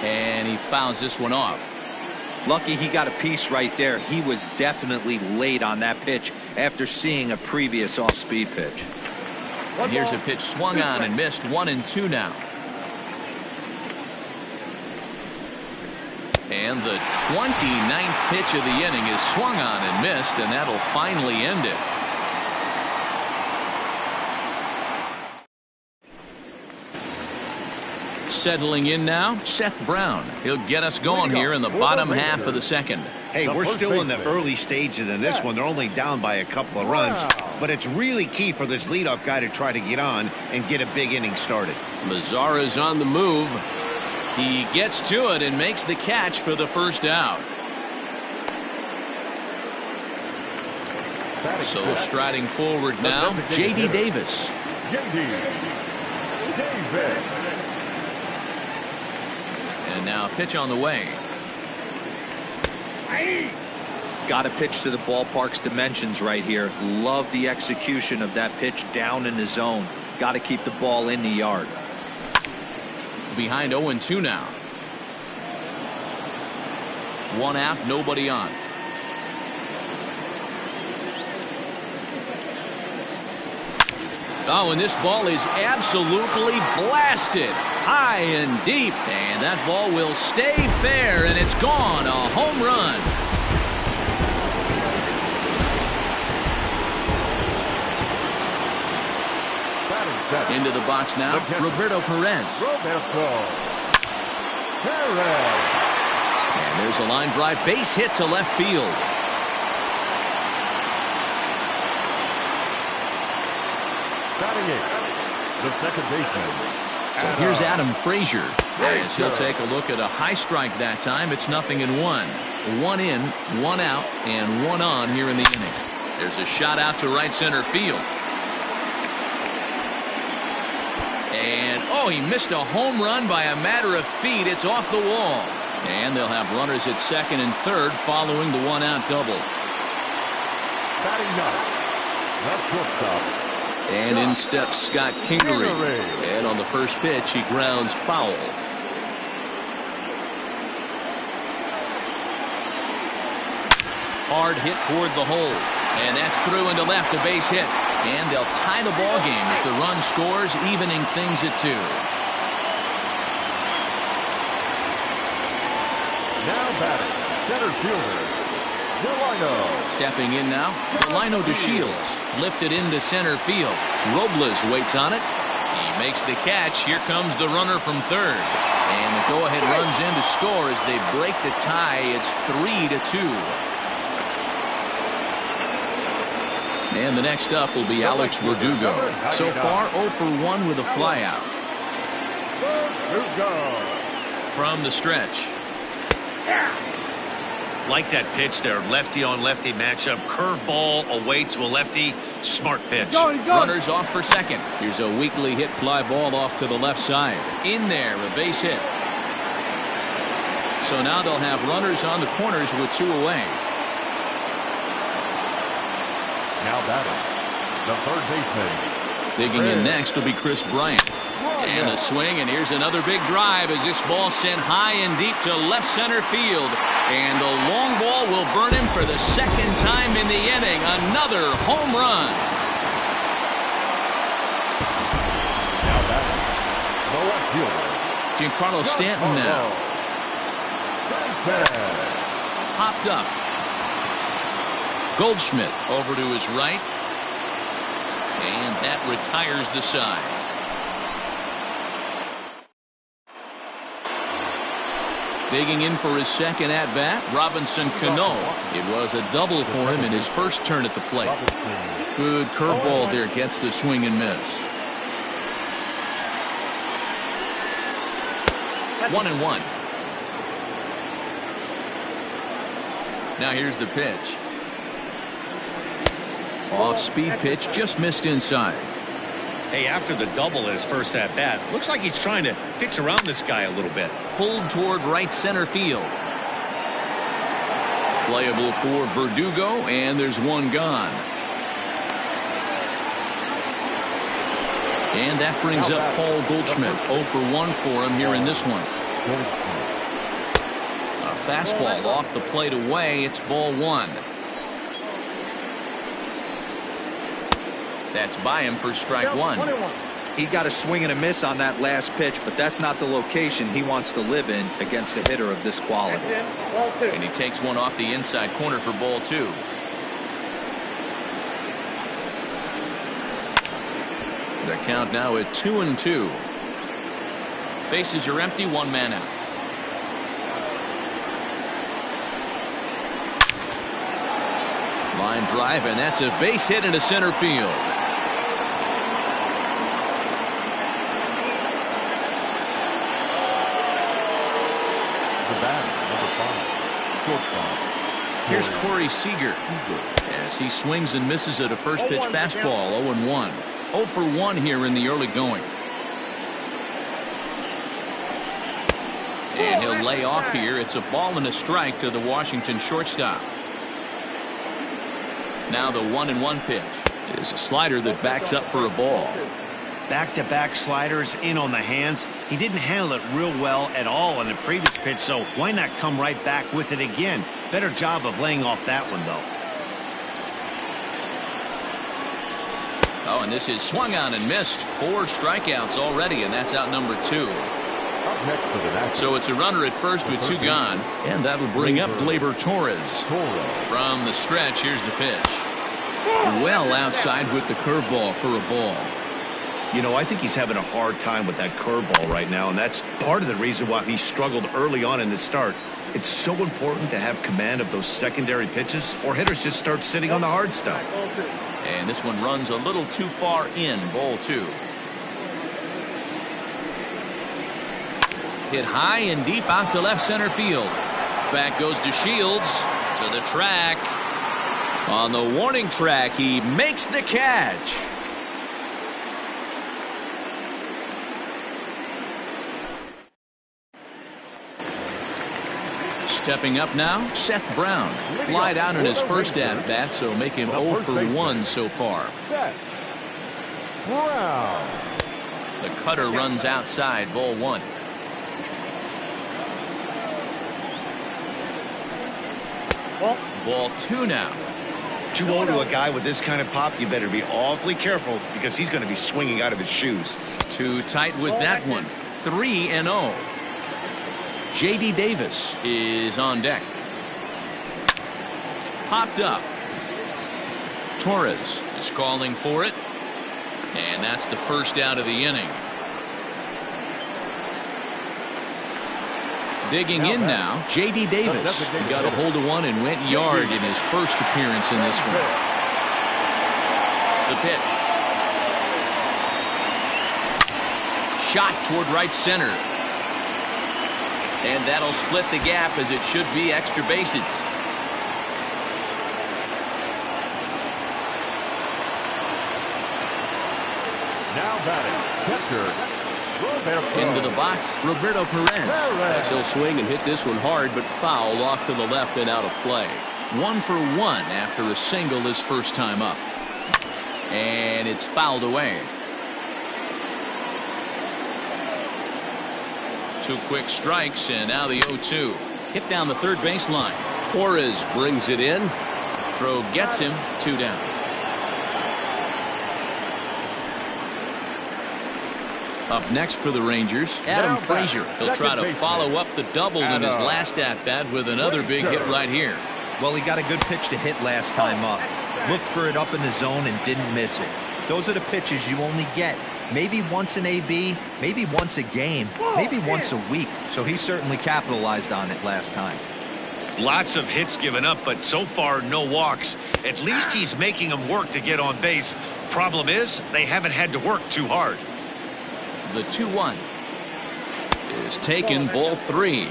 A: And he fouls this one off.
D: Lucky he got a piece right there. He was definitely late on that pitch after seeing a previous off-speed pitch.
A: And here's a pitch swung on and missed. 1-2 now. And the 29th pitch of the inning is swung on and missed, and that'll finally end it. Settling in now, Seth Brown. He'll get us going here in the bottom half of the second.
C: Hey, we're still in the early stages in this one. They're only down by a couple of runs, but it's really key for this leadoff guy to try to get on and get a big inning started.
A: Mazara's on the move. He gets to it and makes the catch for the first out. So striding forward now, J.D. Davis. And now pitch on the way.
D: Got to pitch to the ballpark's dimensions right here. Love the execution of that pitch down in the zone. Got to keep the ball in the yard.
A: Behind 0-2 now. 1 out, nobody on. Oh, and this ball is absolutely blasted. High and deep. And that ball will stay fair, and it's gone. A home run. Into the box now, Roberto Perez. And there's a line drive base hit to left field.
B: The second baseman.
A: So here's Adam Frazier. As he'll take a look at a high strike that time. It's 0-1. 1 in, 1 out, and 1 on here in the inning. There's a shot out to right center field. And, oh, he missed a home run by a matter of feet. It's off the wall. And they'll have runners at second and third following the 1-out double.
B: Batting ninth, the shortstop.
A: And in steps Scott Kingery. And on the first pitch, he grounds foul. Hard hit toward the hole. And that's through into left, a base hit. And they'll tie the ball game as the run scores, evening things at 2.
B: Now batting, center fielder, Delino.
A: Stepping in now, Delino DeShields. Lifted into center field. Robles waits on it. He makes the catch. Here comes the runner from third. And the go-ahead runs in to score as they break the tie. It's 3-2. And the next up will be Alex Verdugo. So far, 0 for 1 with a flyout. From the stretch.
C: Like that pitch there. Lefty on lefty matchup. Curveball away to a lefty. Smart pitch.
A: Runners off for second. Here's a weakly hit fly ball off to the left side. In there, a base hit. So now they'll have runners on the corners with 2 away.
B: Now batting, the third baseman.
A: Digging in next will be Chris Bryant. And a swing, and here's another big drive as this ball sent high and deep to left center field. And the long ball will burn him for the second time in the inning. Another home run.
B: Now batting, the left fielder.
A: Giancarlo Stanton now. Hopped up. Goldschmidt over to his right. And that retires the side. Digging in for his second at-bat, Robinson Cano. It was a double for him in his first turn at the plate. Good curveball there, gets the swing and miss. 1-1. Now here's the pitch. Off-speed pitch, just missed inside.
C: Hey, after the double in his first at-bat, looks like he's trying to pitch around this guy a little bit.
A: Pulled toward right center field. Playable for Verdugo, and there's 1 gone. And that brings up Paul Goldschmidt. 0 for 1 for him here in this one. A fastball off the plate away. It's ball 1. That's by him for strike 1.
D: He got a swing and a miss on that last pitch, but that's not the location he wants to live in against a hitter of this quality.
A: And he takes one off the inside corner for ball 2. The count now at 2-2. Bases are empty, 1 man out. Line drive, and that's a base hit into center field. Here's Corey Seager as he swings and misses at a first pitch fastball. 0-1. 0 for 1 here in the early going. And he'll lay off here. It's a ball and a strike to the Washington shortstop. Now the 1-1 pitch is a slider that backs up for a ball.
C: Back-to-back sliders in on the hands. He didn't handle it real well at all in the previous pitch, so why not come right back with it again? Better job of laying off that one, though.
A: Oh, and this is swung on and missed. 4 strikeouts already, and that's out number 2. So it's a runner at first with 2 gone, and that'll bring up Gleyber Torres. From the stretch, here's the pitch. Well outside with the curveball for a ball.
C: You know, I think he's having a hard time with that curveball right now, and that's part of the reason why he struggled early on in the start. It's so important to have command of those secondary pitches, or hitters just start sitting on the hard stuff.
A: And this one runs a little too far in, ball 2. Hit high and deep out to left center field. Back goes to Shields to the track. On the warning track, he makes the catch. Stepping up now, Seth Brown. Flied out in his first at-bat, so make him 0 for 1 so far.
B: Brown.
A: The cutter runs outside, ball 1. Ball 2 now.
C: 2-0 to a guy with this kind of pop, you better be awfully careful because he's going to be swinging out of his shoes.
A: Too tight with that one. 3-0. J.D. Davis is on deck. Popped up. Torres is calling for it. And that's the first out of the inning. Digging in now, J.D. Davis. He got a hold of one and went yard in his first appearance in this one. The pitch. Shot toward right center. And that'll split the gap as it should be extra bases.
B: Now batting, catcher.
A: Into the box, Roberto Perez.
F: As he'll swing and hit this one hard, but foul off to the left and out of play.
A: 1 for 1 after a single his first time up. And it's fouled away. 2 quick strikes, and now the 0-2. Hit down the third baseline.
F: Torres brings it in.
A: Throw gets him, 2 down. Up next for the Rangers, Adam Frazier. He'll try to follow up the double in his last at-bat with another big hit right here.
D: Well, he got a good pitch to hit last time up. Looked for it up in the zone and didn't miss it. Those are the pitches you only get maybe once an AB, maybe once a game, maybe once a week. So he certainly capitalized on it last time.
C: Lots of hits given up, but so far no walks. At least he's making them work to get on base. Problem is, they haven't had to work too hard.
A: The 2-1 is taken, ball 3.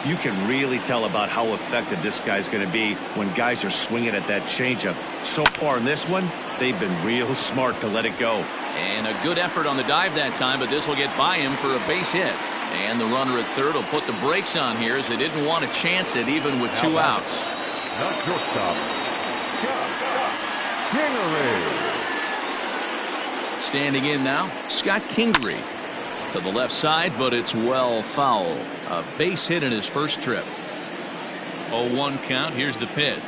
C: You can really tell about how effective this guy's going to be when guys are swinging at that changeup. So far in this one, they've been real smart to let it go.
A: And a good effort on the dive that time, but this will get by him for a base hit. And the runner at third will put the brakes on here as they didn't want to chance it even with 2 outs.
B: Not shortstop. Kingery.
A: Standing in now, Scott Kingery to the left side, but it's well foul. A base hit in his first trip. 0-1 count. Here's the pitch.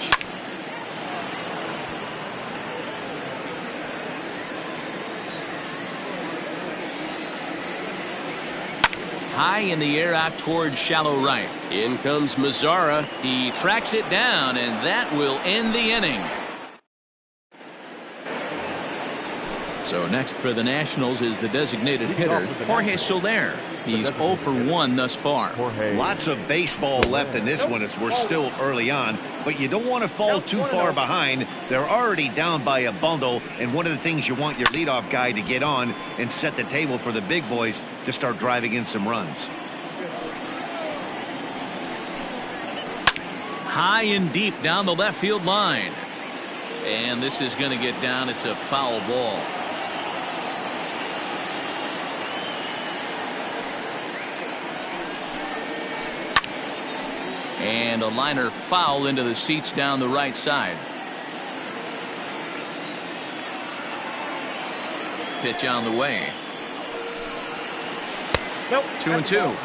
A: High in the air out towards shallow right.
F: In comes Mazzara.
A: He tracks it down, and that will end the inning. So next for the Nationals is the designated hitter, Jorge Soler. He's 0 for 1 thus far.
C: Lots of baseball left in this one as we're still early on, but you don't want to fall too far behind. They're already down by a bundle, and one of the things you want your leadoff guy to get on and set the table for the big boys to start driving in some runs.
A: High and deep down the left field line. And this is going to get down. It's a foul ball. And a liner foul into the seats down the right side. Pitch on the way.
E: Nope.
A: 2-2.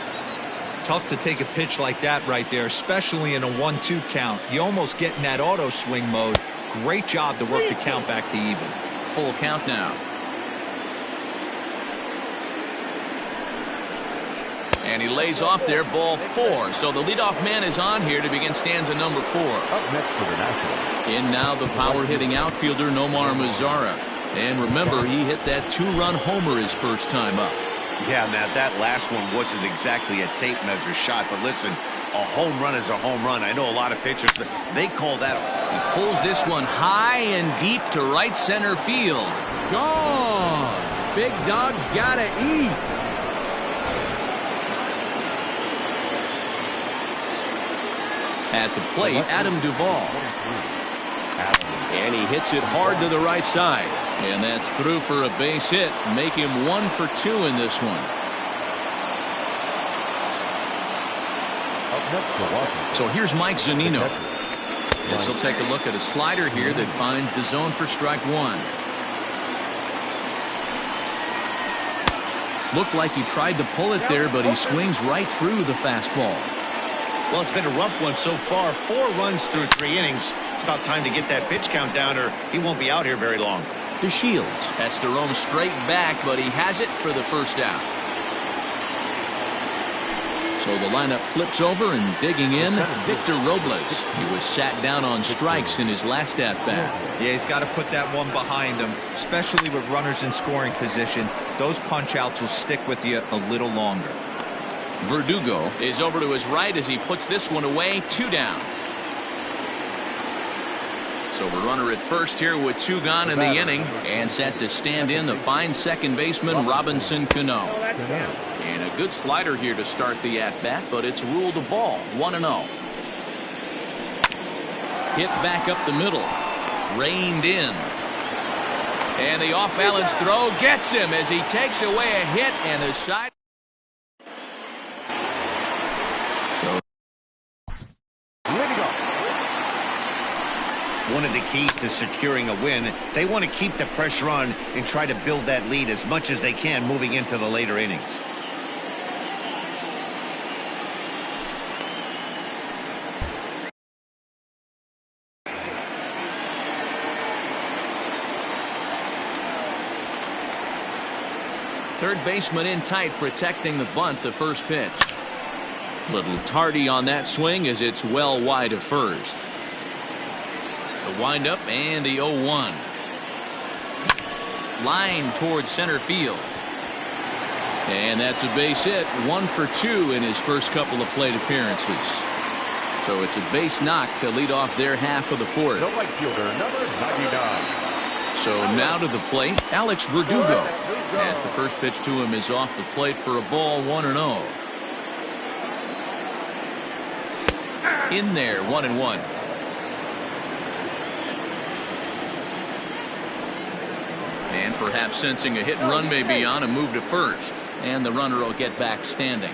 D: Tough to take a pitch like that right there, especially in a 1-2 count. You almost get in that auto swing mode. Great job to work the count back to even.
A: Full count now. And he lays off there, ball 4. So the leadoff man is on here to begin stanza number 4.
B: Up next for the Nationals.
A: In now the power hitting outfielder Nomar Mazara. And remember, he hit that 2-run homer his first time up.
C: Yeah, Matt, that last one wasn't exactly a tape measure shot, but listen, a home run is a home run. I know a lot of pitchers, but they call that.
A: He pulls this one high and deep to right center field.
F: Gone. Big dog's gotta eat.
A: At the plate, Adam Duvall.
F: And he hits it hard to the right side.
A: And that's through for a base hit. Make him 1 for 2 in this one.
B: Up next for Washington.
A: So here's Mike Zunino. Yes, he'll take a look at a slider here that finds the zone for strike 1. Looked like he tried to pull it there, but he swings right through the fastball.
C: Well, it's been a rough one so far. 4 runs through 3 innings. It's about time to get that pitch count down, or he won't be out here very long.
A: The Shields has to roam straight back, but he has it for the first out. So the lineup flips over, and digging in, Victor Robles. He was sat down on strikes in his last at-bat.
D: Yeah, he's got to put that one behind him, especially with runners in scoring position. Those punch-outs will stick with you a little longer.
A: Verdugo is over to his right as he puts this one away. 2 down. So the runner at first here with 2 gone in the inning, and set to stand in the fine second baseman Robinson Cano. And a good slider here to start the at-bat, but it's ruled a ball. 1-0. Hit back up the middle. Reined in. And the off-balance throw gets him as he takes away a hit, and the side.
C: One of the keys to securing a win, they want to keep the pressure on and try to build that lead as much as they can moving into the later innings.
A: Third baseman in tight, protecting the bunt, the first pitch. Little tardy on that swing as it's well wide of first. The windup and the 0-1. Line towards center field. And that's a base hit. 1 for 2 in his first couple of plate appearances. So it's a base knock to lead off their half of the 4th.
B: The right fielder, number 99.
A: So now to the plate, Alex Verdugo. As the first pitch to him is off the plate for a ball. 1-0. In there, 1-1. And perhaps sensing a hit and run may be on, a move to first. And the runner will get back standing.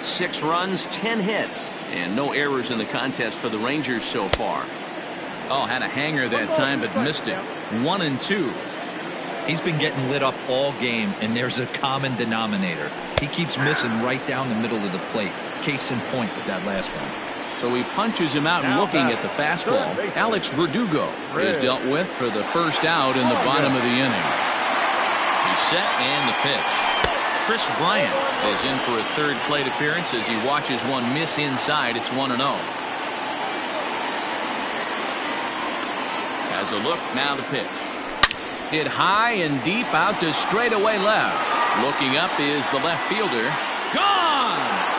A: 6 runs, 10 hits, and no errors in the contest for the Rangers so far. Oh, had a hanger that time, but missed it. 1-2.
D: He's been getting lit up all game, and there's a common denominator. He keeps missing right down the middle of the plate. Case in point with that last one.
A: So he punches him out and looking at the fastball. Alex Verdugo is dealt with for the first out in the bottom of the inning. He's set and the pitch. Chris Bryant is in for a third plate appearance as he watches one miss inside. It's 1-0. Has a look, now the pitch. Hit high and deep out to straightaway left. Looking up is the left fielder. Gone!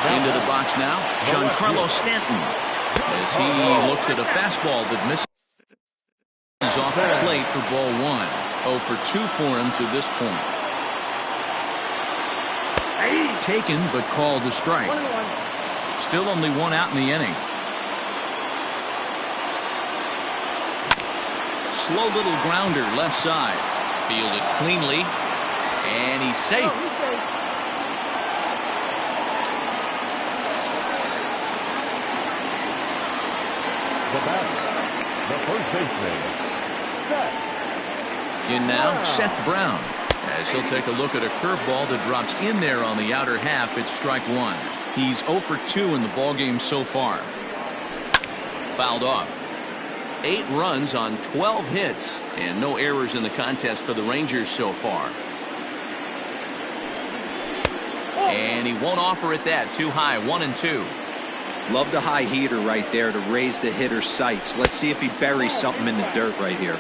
A: Into the box now, Giancarlo Stanton, as he looks at a fastball that misses off the plate for ball 1. 0 for 2 for him to this point. Taken but called a strike. Still only 1 out in the inning. Slow little grounder left side. Fielded cleanly, and he's safe.
E: Oh, he's safe.
B: The batter, the first baseman, Seth.
A: In now, Seth Brown. As he'll take a look at a curveball that drops in there on the outer half. It's strike one. He's 0 for 2 in the ballgame so far. Fouled off. 8 runs on 12 hits, and no errors in the contest for the Rangers so far. And he won't offer it that. Too high. 1-2.
D: Love the high heater right there to raise the hitter's sights. Let's see if he buries something in the dirt right here.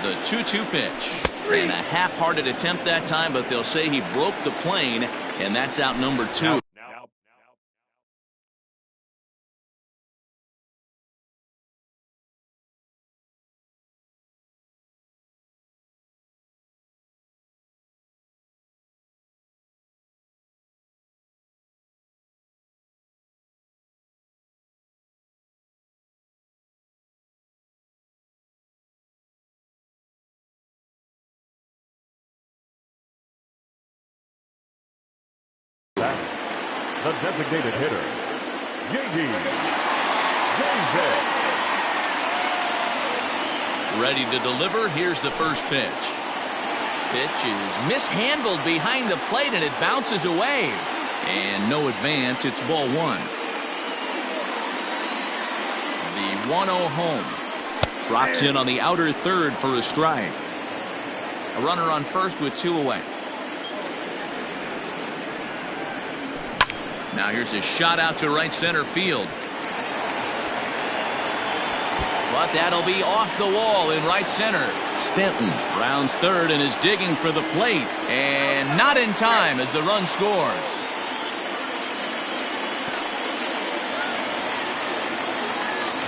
A: The 2-2 pitch. And a half-hearted attempt that time, but they'll say he broke the plane, and that's out number 2.
B: The designated hitter, JD.
A: Ready to deliver. Here's the first pitch. Pitch is mishandled behind the plate, and it bounces away. And no advance. It's ball 1. The 1-0 home. Drops in on the outer third for a strike. A runner on first with 2 away. Now here's a shot out to right center field. But that'll be off the wall in right center. Stanton rounds third and is digging for the plate. And not in time as the run scores.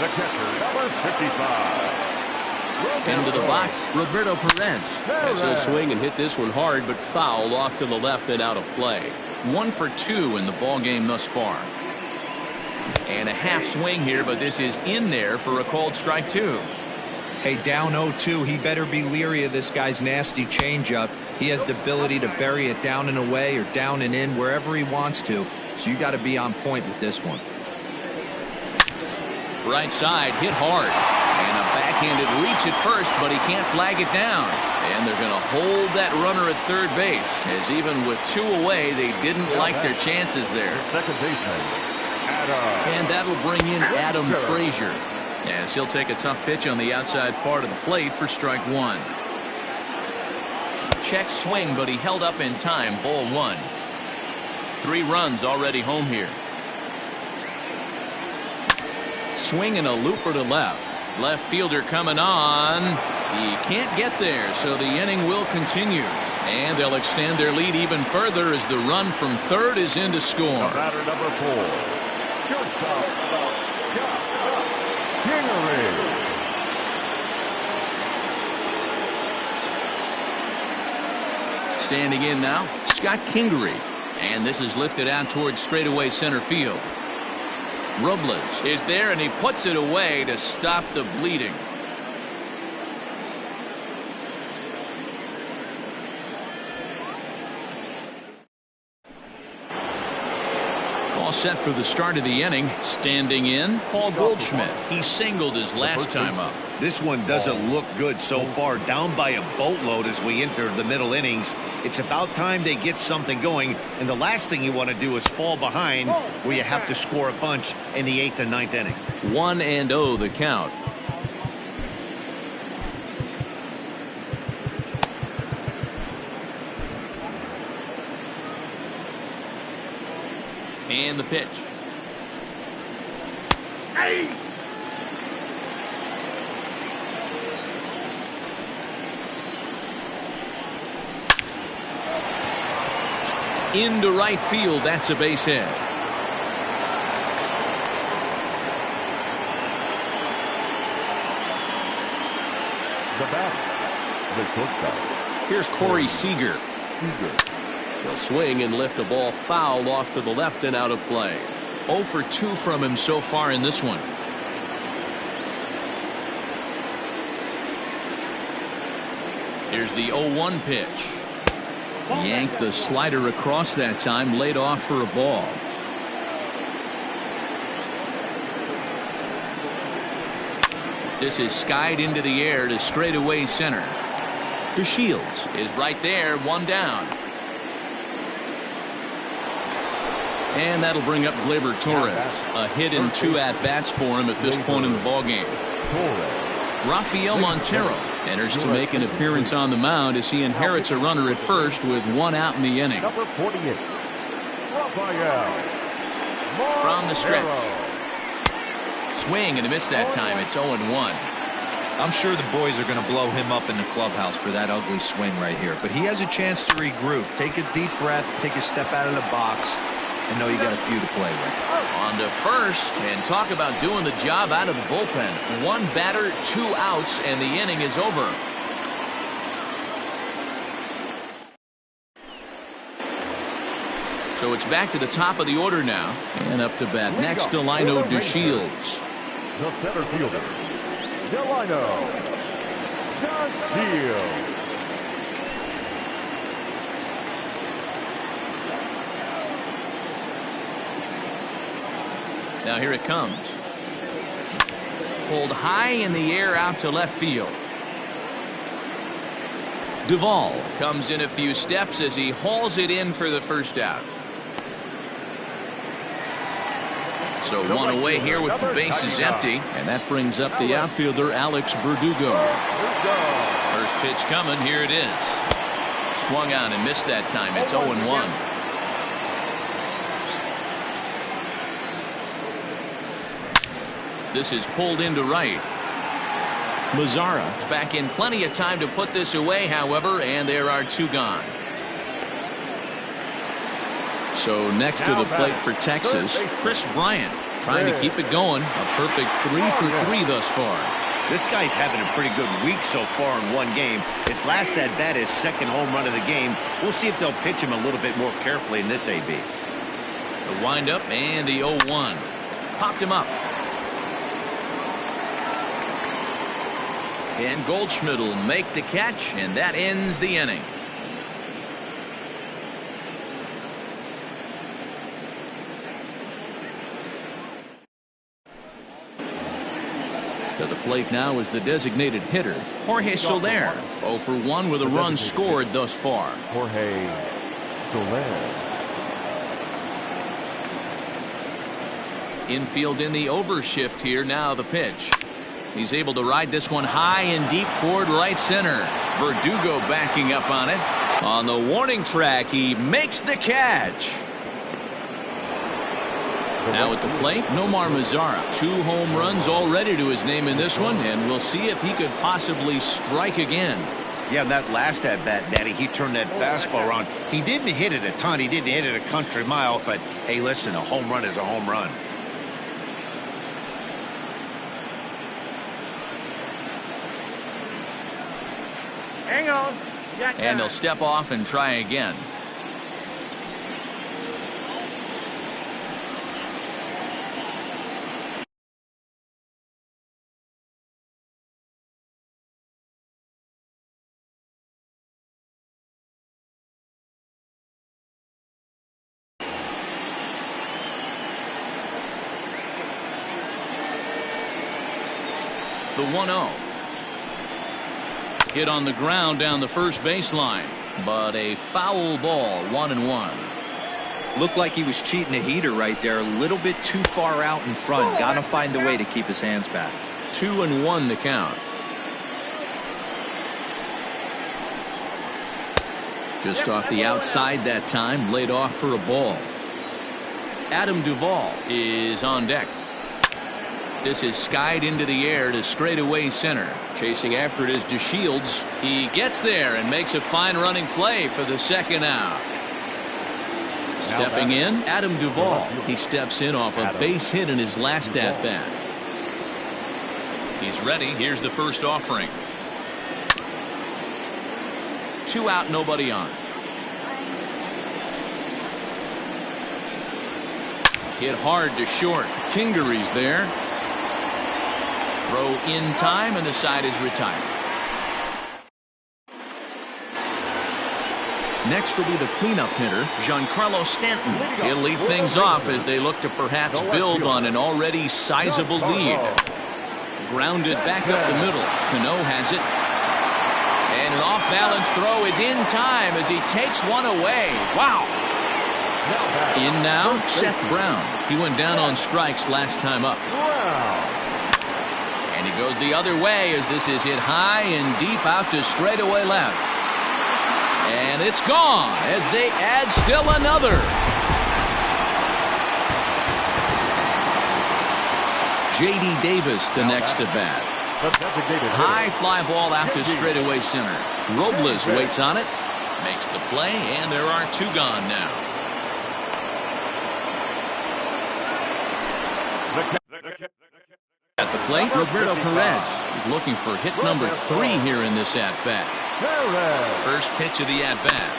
B: The catcher, number 55.
A: Into the box, Roberto Perez.
F: As he'll swing and hit this one hard, but fouled off to the left and out of play.
A: 1 for 2 in the ball game thus far. And a half swing here, but this is in there for a called strike 2.
D: Hey, down 0-2, he better be leery of this guy's nasty changeup. He has the ability to bury it down and away or down and in wherever he wants to. So you got to be on point with this one.
A: Right side, hit hard. And a backhanded reach at first, but he can't flag it down. And they're going to hold that runner at third base, as even with 2 away, they didn't like their chances there.
B: Second baseman, Adam.
A: And that'll bring in Adam Frazier, as he'll take a tough pitch on the outside part of the plate for strike 1. Check swing, but he held up in time. Ball 1. 3 runs already home here. Swing and a looper to left. Left fielder coming on. He can't get there, so the inning will continue. And they'll extend their lead even further as the run from third is in to score.
B: The batter, number 4. Shortstop, Kingery.
A: Standing in now, Scott Kingery. And this is lifted out towards straightaway center field. Robles is there, and he puts it away to stop the bleeding. All set for the start of the inning. Standing in, Paul Goldschmidt. He singled his last time up.
C: This one doesn't look good so far. Down by a boatload as we enter the middle innings. It's about time they get something going, and the last thing you want to do is fall behind where you have to score a bunch in the 8th and 9th inning.
A: 1-0 the count. And the pitch.
E: Hey!
A: Into right field. That's a base hit.
B: The batter, the shortstop.
A: Here's Corey Seager. He'll swing and lift a ball fouled off to the left and out of play. 0 for 2 from him so far in this one. Here's the 0-1 pitch. Yanked the slider across that time, laid off for a ball. This is skied into the air to straightaway center. DeShields is right there, one down. And that'll bring up Gleyber Torres. A hit and 2 at-bats for him at this point in the ballgame. Rafael Montero enters to make an appearance on the mound as he inherits a runner at first with 1 out in the inning.
B: Number 48,
A: From the stretch. Swing and a miss that time. It's 0-1.
D: I'm sure the boys are going to blow him up in the clubhouse for that ugly swing right here. But he has a chance to regroup. Take a deep breath, take a step out of the box, and know you got a few to play with.
A: On to first, and talk about doing the job out of the bullpen. 1 batter, 2 outs, and the inning is over. So it's back to the top of the order now, and up to bat next to Lino DeShields.
B: the center fielder, Delino DeShields.
A: Now here it comes. Pulled high in the air out to left field. Duvall comes in a few steps as he hauls it in for the first out. So 1 away here with the bases empty, and that brings up the outfielder Alex Verdugo. First pitch coming, here it is. Swung on and missed that time. It's 0-1. This is pulled into right. Mazzara is back in plenty of time to put this away, however, and there are 2 gone. So next to the plate for Texas, Chris Bryant trying to keep it going. A perfect 3 for 3 thus far.
C: This guy's having a pretty good week so far in 1 game. His last at bat, his 2nd home run of the game. We'll see if they'll pitch him a little bit more carefully in this AB.
A: The windup and the 0-1. Popped him up. And Goldschmidt will make the catch, and that ends the inning. To the plate now is the designated hitter, Jorge Soler. 0 for 1 with a run scored thus far.
B: Jorge Soler.
A: Infield in the overshift here. Now the pitch. He's able to ride this one high and deep toward right center. Verdugo backing up on it. On the warning track, he makes the catch. Now at the plate, Nomar Mazzara. 2 home runs already to his name in this one, and we'll see if he could possibly strike again.
C: Yeah, that last at bat, Daddy, he turned that fastball around. He didn't hit it a ton. He didn't hit it a country mile, but hey, listen, a home run is a home run.
E: Hang on.
A: And he'll step off and try again. The 1-0. Hit on the ground down the first baseline, but a foul ball. 1-1.
D: Looked like he was cheating a heater right there. A little bit too far out in front. Got to find a way to keep his hands back.
A: 2-1 the count. Just off the outside that time, laid off for a ball. Adam Duvall is on deck. This is skied into the air to straightaway center. Chasing after it is DeShields. He gets there and makes a fine running play for the 2nd out. Stepping in, Adam Duvall. He steps in off a base hit in his last at bat. He's ready. Here's the first offering. 2 out, nobody on. Hit hard to short. Kingery's there. Throw in time, and the side is retired. Next will be the cleanup hitter, Giancarlo Stanton. He'll lead things off as they look to perhaps build on an already sizable lead. Grounded back up the middle. Cano has it. And an off-balance throw is in time as he takes one away. Wow. In now, Seth Brown. He went down on strikes last time up. And he goes the other way as this is hit high and deep out to straightaway left. And it's gone as they add still another. J.D. Davis the next to bat. High fly ball out to straightaway center. Robles waits on it, makes the play, and there are two gone now. At the plate, Roberto Perez is looking for hit number 3 here in this at-bat. First pitch of the at-bat.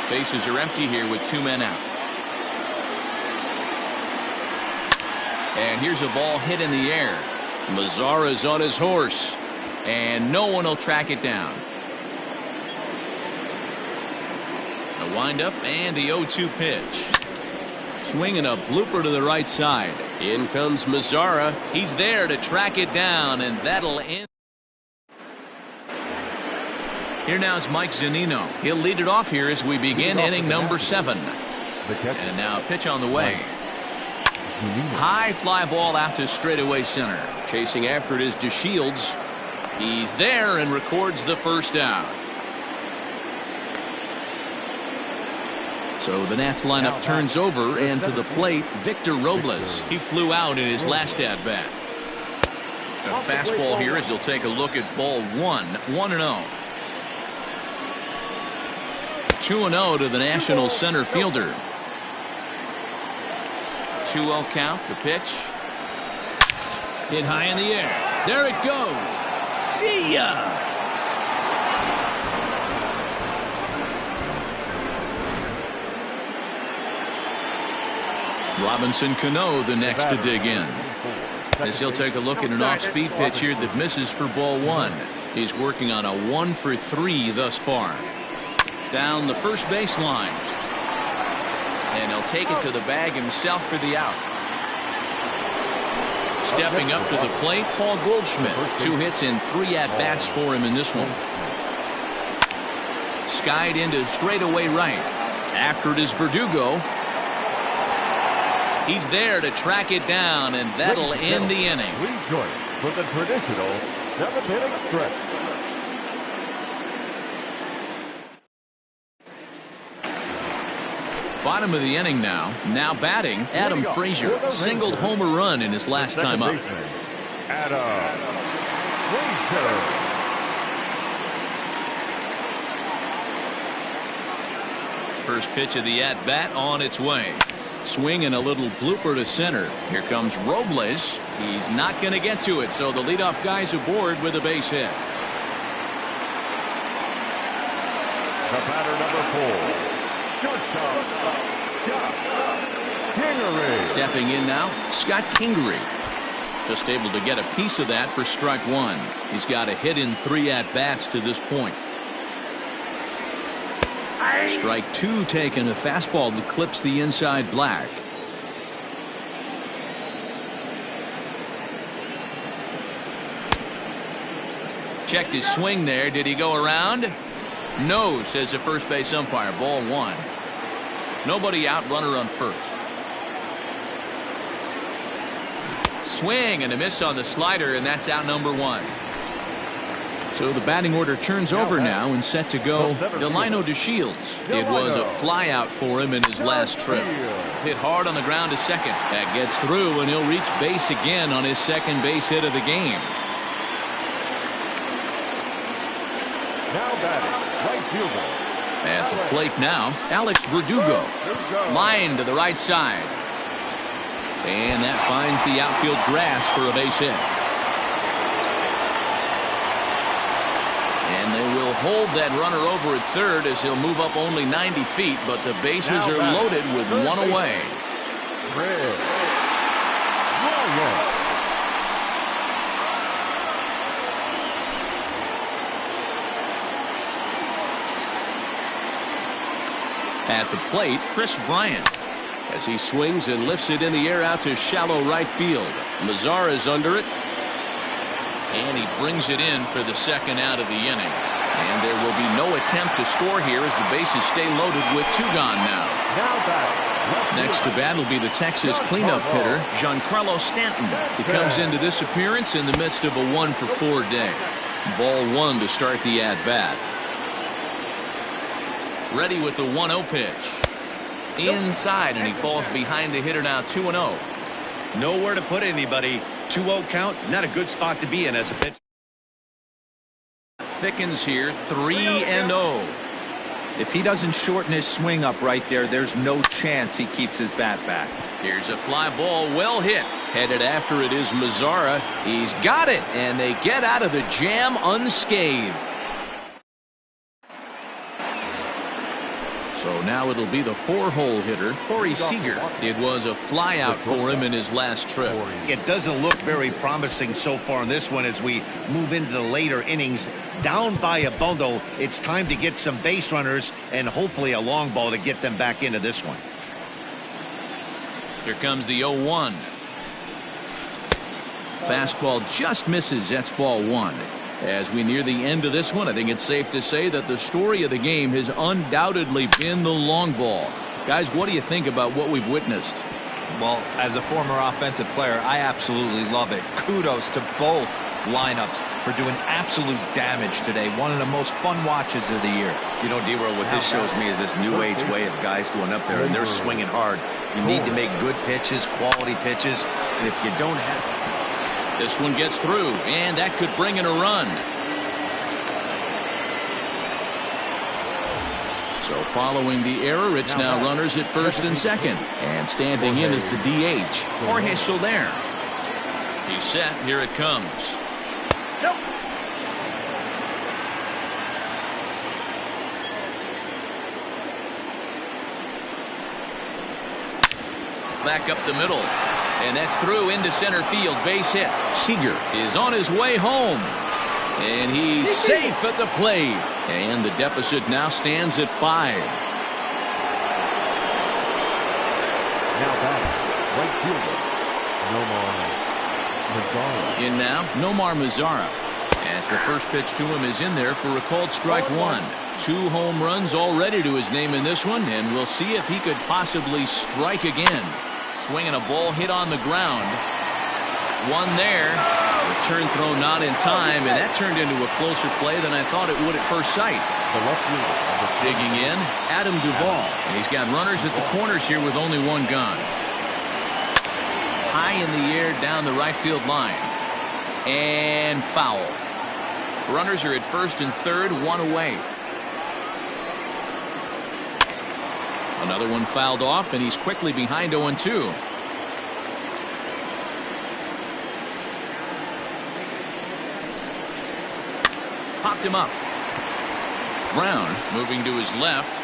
A: Bases are empty here with 2 men out. And here's a ball hit in the air. Mazara's on his horse, and no one will track it down. A windup and the 0-2 pitch. Swinging a blooper to the right side. In comes Mazara. He's there to track it down, and that'll end. Here now is Mike Zunino. He'll lead it off here as we begin inning number 7. And now a pitch on the way. High fly ball out to straightaway center. Chasing after it is DeShields. He's there and records the first out. So the Nats lineup turns over, and to the plate, Victor Robles. He flew out in his last at-bat. A fastball here as he'll take a look at ball 1, 1-0. 2-0 to the National center fielder. 2-0 count, the pitch. Hit high in the air. There it goes. See ya! Robinson Cano the next to dig in. As he'll take a look at an off-speed pitch here that misses for ball 1. He's working on a 1 for 3 thus far. Down the first baseline. And he'll take it to the bag himself for the out. Stepping up to the plate, Paul Goldschmidt. 2 hits and 3 at-bats for him in this one. Skied into straightaway right. After it is Verdugo. He's there to track it down, and that'll end the inning.
B: We join for the traditional 7-inning stretch.
A: Bottom of the inning now. Now batting, Adam Frazier. Singled homer run in his last time up.
B: Adam Frazier.
A: First pitch of the at-bat on its way. Swing and a little blooper to center. Here comes Robles. He's not going to get to it, so the leadoff guy's aboard with a base hit.
B: The batter number 4. Kingery.
A: Stepping in now, Scott Kingery. Just able to get a piece of that for strike 1. He's got a hit in 3 at-bats to this point. Strike 2 taken, a fastball that clips the inside black. Checked his swing there. Did he go around? No, says the first base umpire. Ball 1. Nobody out, runner on first. Swing and a miss on the slider, and that's out number 1. So the batting order turns over now and set to go Delino DeShields. It was a fly out for him in his last trip. Hit hard on the ground to second. That gets through, and he'll reach base again on his second base hit of the game.
B: Now batting, right fielder.
A: At the plate now, Alex Verdugo. Line to the right side. And that finds the outfield grass for a base hit. And they will hold that runner over at third as he'll move up only 90 feet, but the bases are loaded with 1 away. At the plate, Chris Bryant.
F: As he swings and lifts it in the air out to shallow right field. Mazzara's under it.
A: And he brings it in for the second out of the inning. And there will be no attempt to score here as the bases stay loaded with 2 gone now. Next to bat will be the Texas cleanup hitter, Giancarlo Stanton. He comes into this appearance in the midst of a 1-for-4 day. Ball 1 to start the at-bat. Ready with the 1-0 pitch. Inside, and he falls behind the hitter now 2-0.
C: Nowhere to put anybody. 2-0 count, not a good spot to be in as a pitcher.
A: Thickens here, 3-0.
D: If he doesn't shorten his swing up right there, there's no chance he keeps his bat back.
A: Here's a fly ball, well hit. Headed after it is Mazzara. He's got it, and they get out of the jam unscathed. So now it'll be the 4-hole hitter, Corey Seager. It was a flyout for him in his last trip.
C: It doesn't look very promising so far in this one as we move into the later innings. Down by a bundle, it's time to get some base runners and hopefully a long ball to get them back into this one.
A: Here comes the 0-1. Fastball just misses. That's ball 1. As we near the end of this one, I think it's safe to say that the story of the game has undoubtedly been the long ball. Guys, what do you think about what we've witnessed?
D: Well, as a former offensive player, I absolutely love it. Kudos to both lineups for doing absolute damage today. One of the most fun watches of the year.
C: You know, D-Roll, what this shows me is this new age way of guys going up there and they're swinging hard. You need to make good pitches, quality pitches, and if you don't have...
A: This one gets through, and that could bring in a run. So following the error, it's now runners at first and second. And standing in is the DH, Jorge Soler. He's set. Here it comes. Back up the middle. And that's through into center field. Base hit. Seager is on his way home. And he's safe at the plate. And the deficit now stands at 5.
B: Now back, right fielder, Nomar Mazzara.
A: In now, Nomar Mazzara. As the first pitch to him is in there for a called strike 1. 2 home runs already to his name in this one. And we'll see if he could possibly strike again. Swinging a ball hit on the ground. One there. Return throw not in time, and that turned into a closer play than I thought it would at first sight.
B: The left fielder.
A: Digging in, Adam Duvall. And he's got runners at the corners here with only 1 gone. High in the air down the right field line. And foul. Runners are at first and third, 1 away. Another one fouled off, and he's quickly behind 0-2. Popped him up. Brown moving to his left.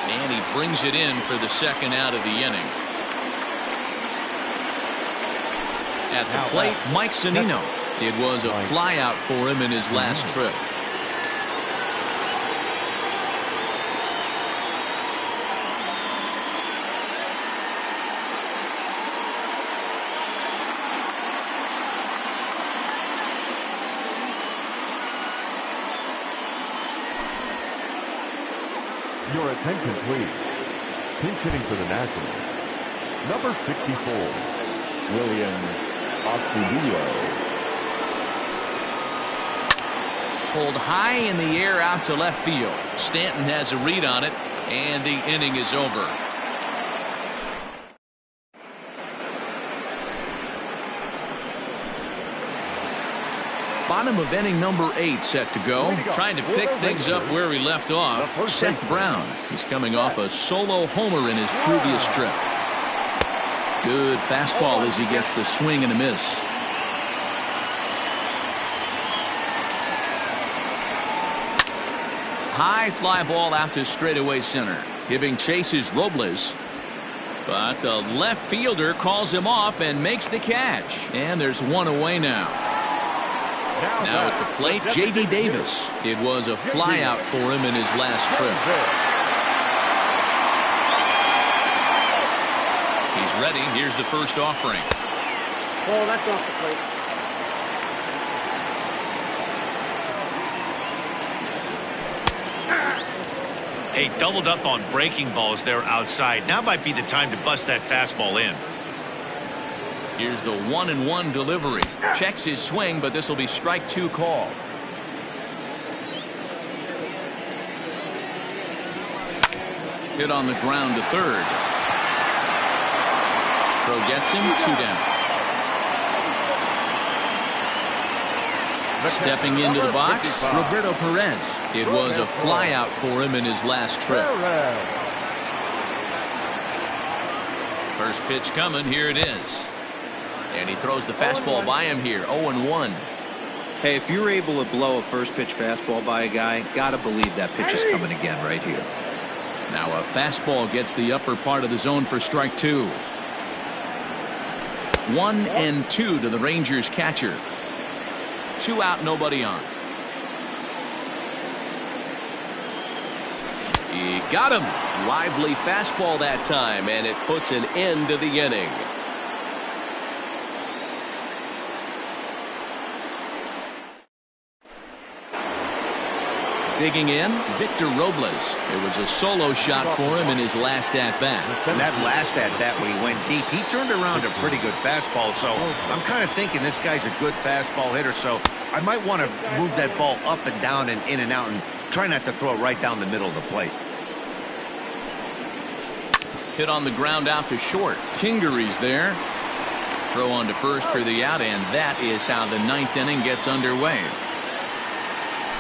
A: And he brings it in for the second out of the inning. At the plate, Mike Zunino. It was a flyout for him in his last trip.
B: Your attention, please. Pinch hitting for the Nationals. Number 64, William Astudillo.
A: Pulled high in the air out to left field. Stanton has a read on it, and the inning is over. Bottom of inning number 8 set to go. Trying to pick things up where he left off. Seth Brown. He's coming off a solo homer in his previous trip. Good fastball as he gets the swing and a miss. High fly ball out to straightaway center. Giving chases Robles. But the left fielder calls him off and makes the catch. And there's 1 away now. Now at the plate, J.D. Davis. It was a flyout for him in his last trip. ready. Here's the first offering.
E: Oh, that's off the plate.
C: Hey, doubled up on breaking balls there outside. Now might be the time to bust that fastball in.
A: Here's the 1-1 delivery. Checks his swing, but this will be strike 2 call. Hit on the ground to third. Throw gets him, 2 down. Stepping into the box, Roberto Perez. It was a flyout for him in his last trip. First pitch coming, here it is. And he throws the fastball by him here, 0-1.
D: Hey, if you're able to blow a first pitch fastball by a guy, gotta believe that pitch is coming again right here.
A: Now a fastball gets the upper part of the zone for strike 2. 1-2 to the Rangers catcher. 2 out, nobody on. He got him. Lively fastball that time, and it puts an end to the inning. Digging in, Victor Robles. It was a solo shot for him in his last at-bat.
C: And that last at-bat when he went deep, he turned around a pretty good fastball. So I'm kind of thinking this guy's a good fastball hitter. So I might want to move that ball up and down and in and out and try not to throw it right down the middle of the plate.
A: Hit on the ground out to short. Kingery's there. Throw on to first for the out, and that is how the 9th inning gets underway.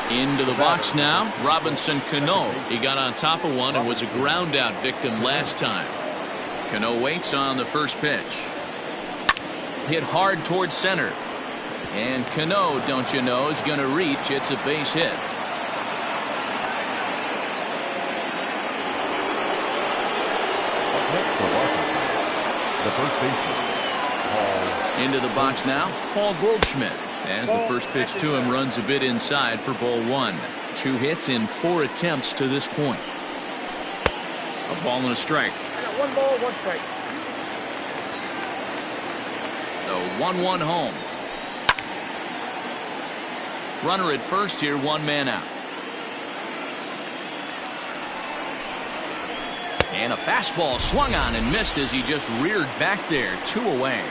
A: Into the box now, Robinson Cano. He got on top of one and was a ground out victim last time. Cano waits on the first pitch. Hit hard towards center. And Cano, don't you know, is going to reach. It's a base hit.
B: The first baseman,
A: Into the box now, Paul Goldschmidt. As the first pitch to him runs a bit inside for ball 1. 2 hits in 4 attempts to this point. A ball and a strike.
E: 1 ball, 1 strike.
A: The 1-1 home. Runner at first here, 1 man out. And a fastball swung on and missed as he just reared back there. 2 away.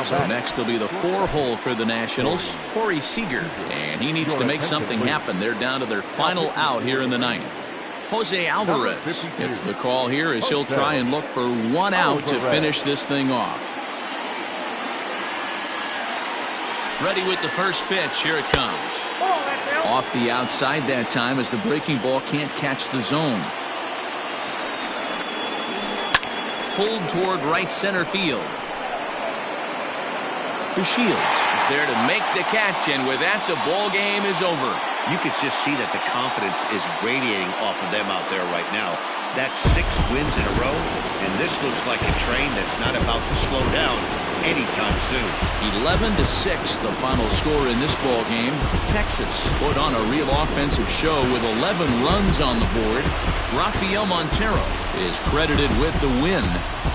A: So next will be the 4-hole for the Nationals, Corey Seager. And he needs to make something happen. They're down to their final out here in the 9th. Jose Alvarez gets the call here as he'll try and look for 1 out to finish this thing off. Ready with the first pitch. Here it comes. Off the outside that time as the breaking ball can't catch the zone. Pulled toward right center field. Shields is there to make the catch, and with that, the ball game is over.
C: You can just see that the confidence is radiating off of them out there right now. That's 6 wins in a row, and this looks like a train that's not about to slow down anytime soon.
A: 11-6, the final score in this ball game. Texas put on a real offensive show with 11 runs on the board. Rafael Montero is credited with the win.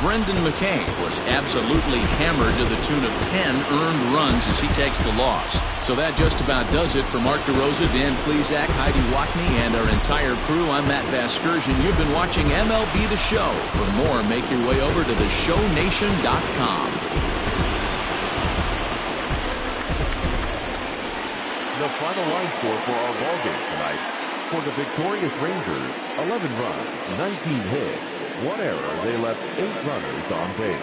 A: Brendan McKay was absolutely hammered to the tune of 10 earned runs as he takes the loss. So that just about does it for Mark DeRosa, Dan Plesac, Heidi Watney, and our entire crew. I'm Matt Vasgersian. You've been watching MLB The Show. For more, make your way over to theshownation.com.
B: the final line score for our ballgame tonight. For the victorious Rangers, 11 runs, 19 hits, 1 error. They left 8 runners on base.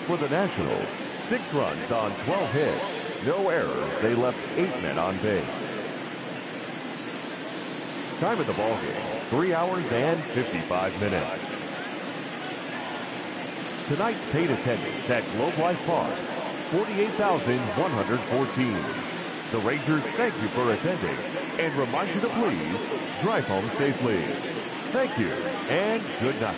B: For the Nationals, 6 runs on 12 hits, no errors. They left 8 men on base. Time of the ballgame, 3 hours and 55 minutes. Tonight's paid attendance at Globe Life Park, 48,114. The Rangers thank you for attending and remind you to please drive home safely. Thank you and good night.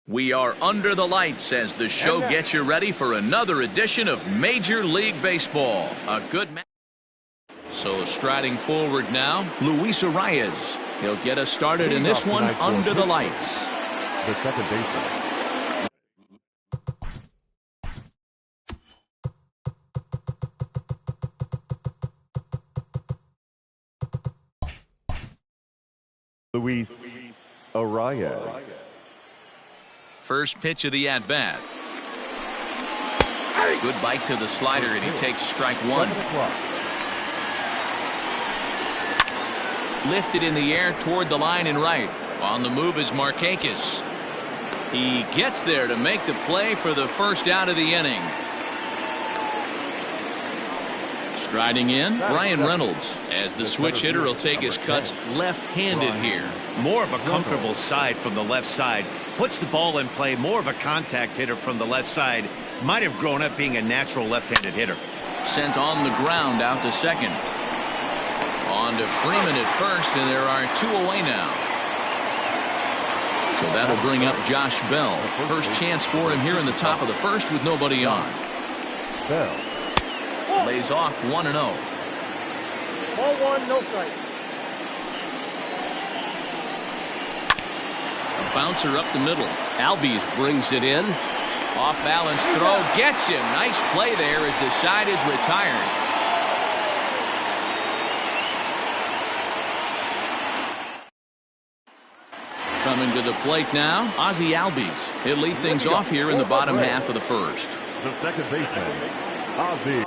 A: We are under the lights as the show gets you ready for another edition of Major League Baseball. A good match. So striding forward now, Luis Arias. He'll get us started in this one under the lights.
B: The second baseman. Luis Arias.
A: First pitch of the at-bat. Good bite to the slider, and he takes strike one. Lifted in the air toward the line and right. On the move is Markakis. He gets there to make the play for the first out of the inning. Striding in, Brian Reynolds, as the switch hitter will take his cuts left-handed here.
C: More of a comfortable side from the left side. Puts the ball in play. More of a contact hitter from the left side. Might have grown up being a natural left-handed hitter.
A: Sent on the ground out to second. On to Freeman at first, and there are two away now. So that'll bring up Josh Bell. First chance for him here in the top of the first with nobody on.
B: Bell.
A: Lays off 1-0.
E: Ball one, no strike.
A: A bouncer up the middle. Albies brings it in. Off balance throw. Gets him. Nice play there as the side is retired. Coming to the plate now, Ozzie Albies. He'll lead things off here in the bottom half of the first.
B: The second baseman, Ozzie.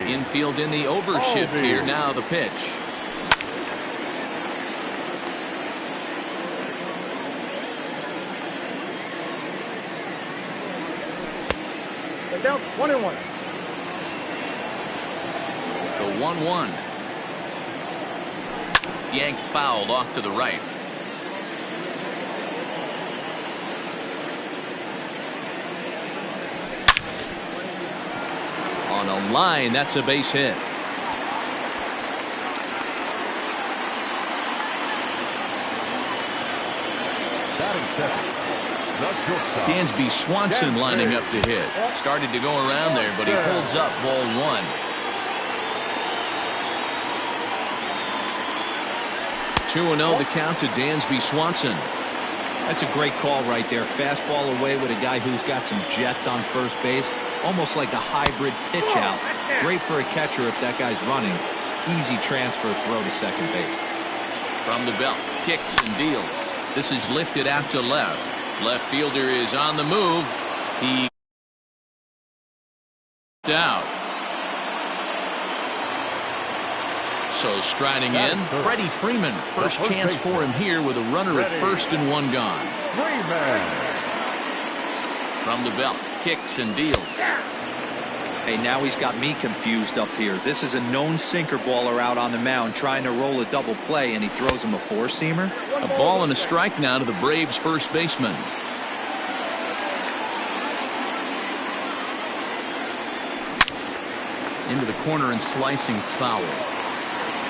A: Infield in the overshift here. Now the pitch.
E: They're down 1-1.
A: The 1-1. Yanked fouled off to the right. On a line, that's a base hit. Dansby Swanson lining up to hit. Started to go around there, but he holds up ball one. Two 2-0 the count to Dansby Swanson.
D: That's a great call right there. Fastball away with a guy who's got some jets on first base. Almost like a hybrid pitch out. Great for a catcher if that guy's running. Easy transfer throw to second base.
A: From the belt, kicks and deals. This is lifted out to left. Left fielder is on the move. He out. So striding in, Freddie Freeman. First chance for him here with a runner at first and one gone. From the belt, kicks and deals.
D: Hey, now he's got me confused up here. This is a known sinker baller out on the mound trying to roll a double play, and he throws him a four-seamer.
A: A ball and a strike now to the Braves first baseman. Into the corner and slicing foul.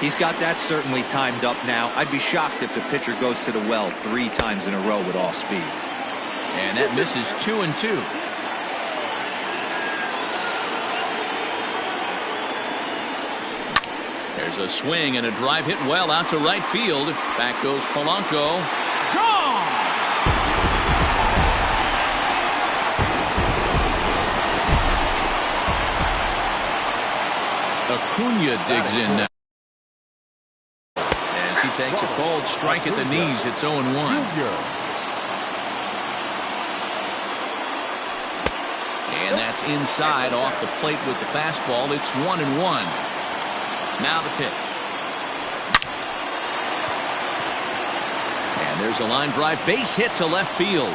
D: He's got that certainly timed up now. I'd be shocked if the pitcher goes to the well 3 times in a row with off speed.
A: And that misses 2-2. There's a swing and a drive hit well out to right field. Back goes Polanco. Gone! Acuna digs in now. As he takes a cold strike at the knees, it's 0-1. And that's inside off the plate with the fastball. It's 1-1. Now the pitch. And there's a line drive base hit to left field.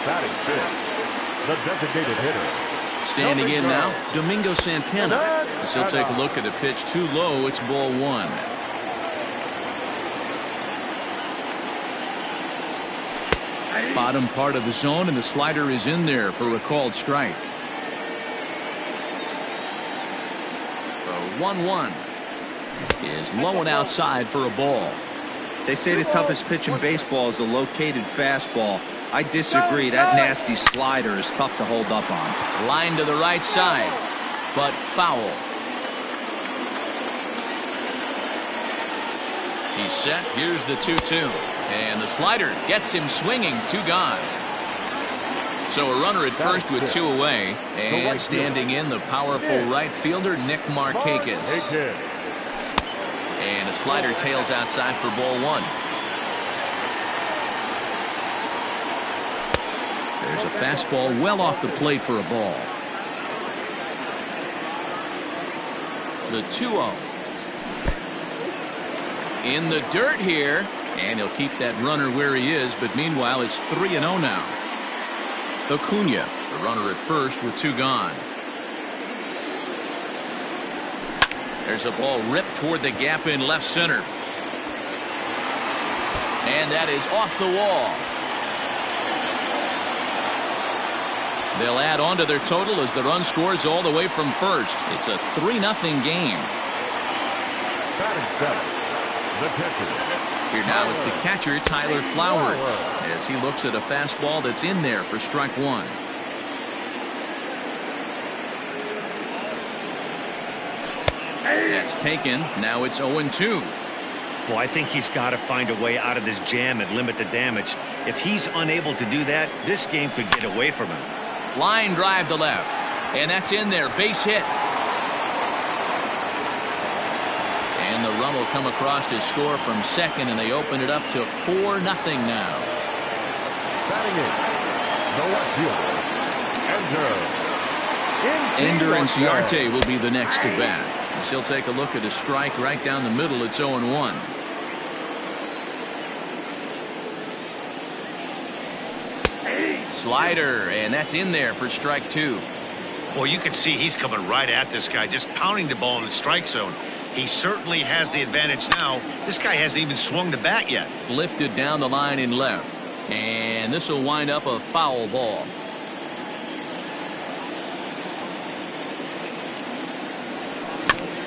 B: Batting fifth, the designated hitter.
A: Standing in now, Domingo Santana. As he'll take a look at the pitch too low. It's ball one. Bottom part of the zone, and the slider is in there for a called strike. The 1-1 is low and outside for a ball.
D: They say the toughest pitch in baseball is a located fastball. I disagree. That nasty slider is tough to hold up on.
A: Line to the right side, but foul. He's set. Here's the 2-2. And the slider gets him swinging. 2 gone. So a runner at first with 2 away. And standing in, the powerful right fielder, Nick Markakis. And a slider tails outside for ball 1. There's a fastball well off the plate for a ball. The 2-0. In the dirt here. And he'll keep that runner where he is, but meanwhile it's 3-0 now. Acuna, the runner at first with 2 gone. There's a ball ripped toward the gap in left center. And that is off the wall. They'll add on to their total as the run scores all the way from first. It's a 3-0 game.
B: Batting seventh, the catcher.
A: Here now is the catcher, Tyler Flowers, as he looks at a fastball that's in there for strike 1. That's taken. Now it's 0-2.
C: Well, I think he's got to find a way out of this jam and limit the damage. If he's unable to do that, this game could get away from him.
A: Line drive to left. And that's in there. Base hit. And the run will come across to score from second, and they open it up to 4-0 now.
B: Batting in, the left fielder,
A: Ender Inciarte will be the next to bat. As he'll take a look at a strike right down the middle. It's 0-1. Slider, and that's in there for strike 2.
C: Well, you can see he's coming right at this guy, just pounding the ball in the strike zone. He certainly has the advantage now. This guy hasn't even swung the bat yet.
A: Lifted down the line in left. And this will wind up a foul ball.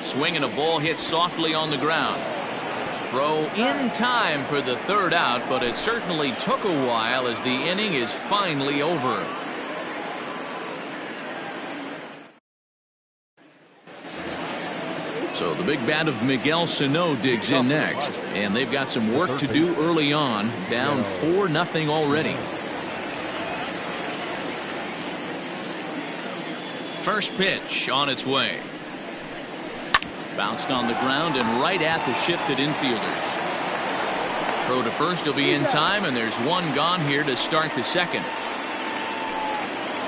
A: Swing and a ball hit softly on the ground. Throw in time for the 3rd out, but it certainly took a while as the inning is finally over. So the big bat of Miguel Sano digs in next, and they've got some work to do early on, down 4-0 already. First pitch on its way. Bounced on the ground and right at the shifted infielders. Throw to first will be in time, and there's 1 gone here to start the second.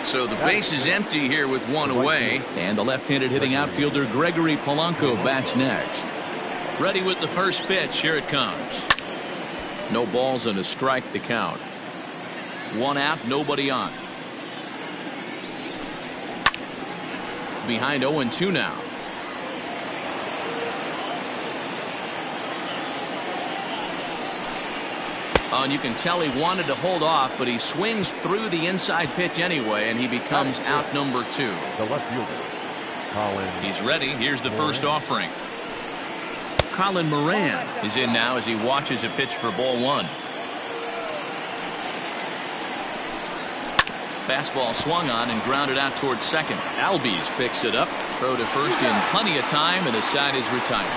A: So the base is empty here with 1 away, and the left-handed hitting outfielder Gregory Polanco bats next. Ready with the first pitch. Here it comes. No balls and a strike to count. 1 out, nobody on. Behind 0-2 now. And you can tell he wanted to hold off, but he swings through the inside pitch anyway, and he becomes out number 2.
B: The left fielder, Colin.
A: He's ready. Here's the first offering. Colin Moran is in now as he watches a pitch for ball one. Fastball swung on and grounded out towards second. Albies picks it up. Throw to first in plenty of time, and the side is retired.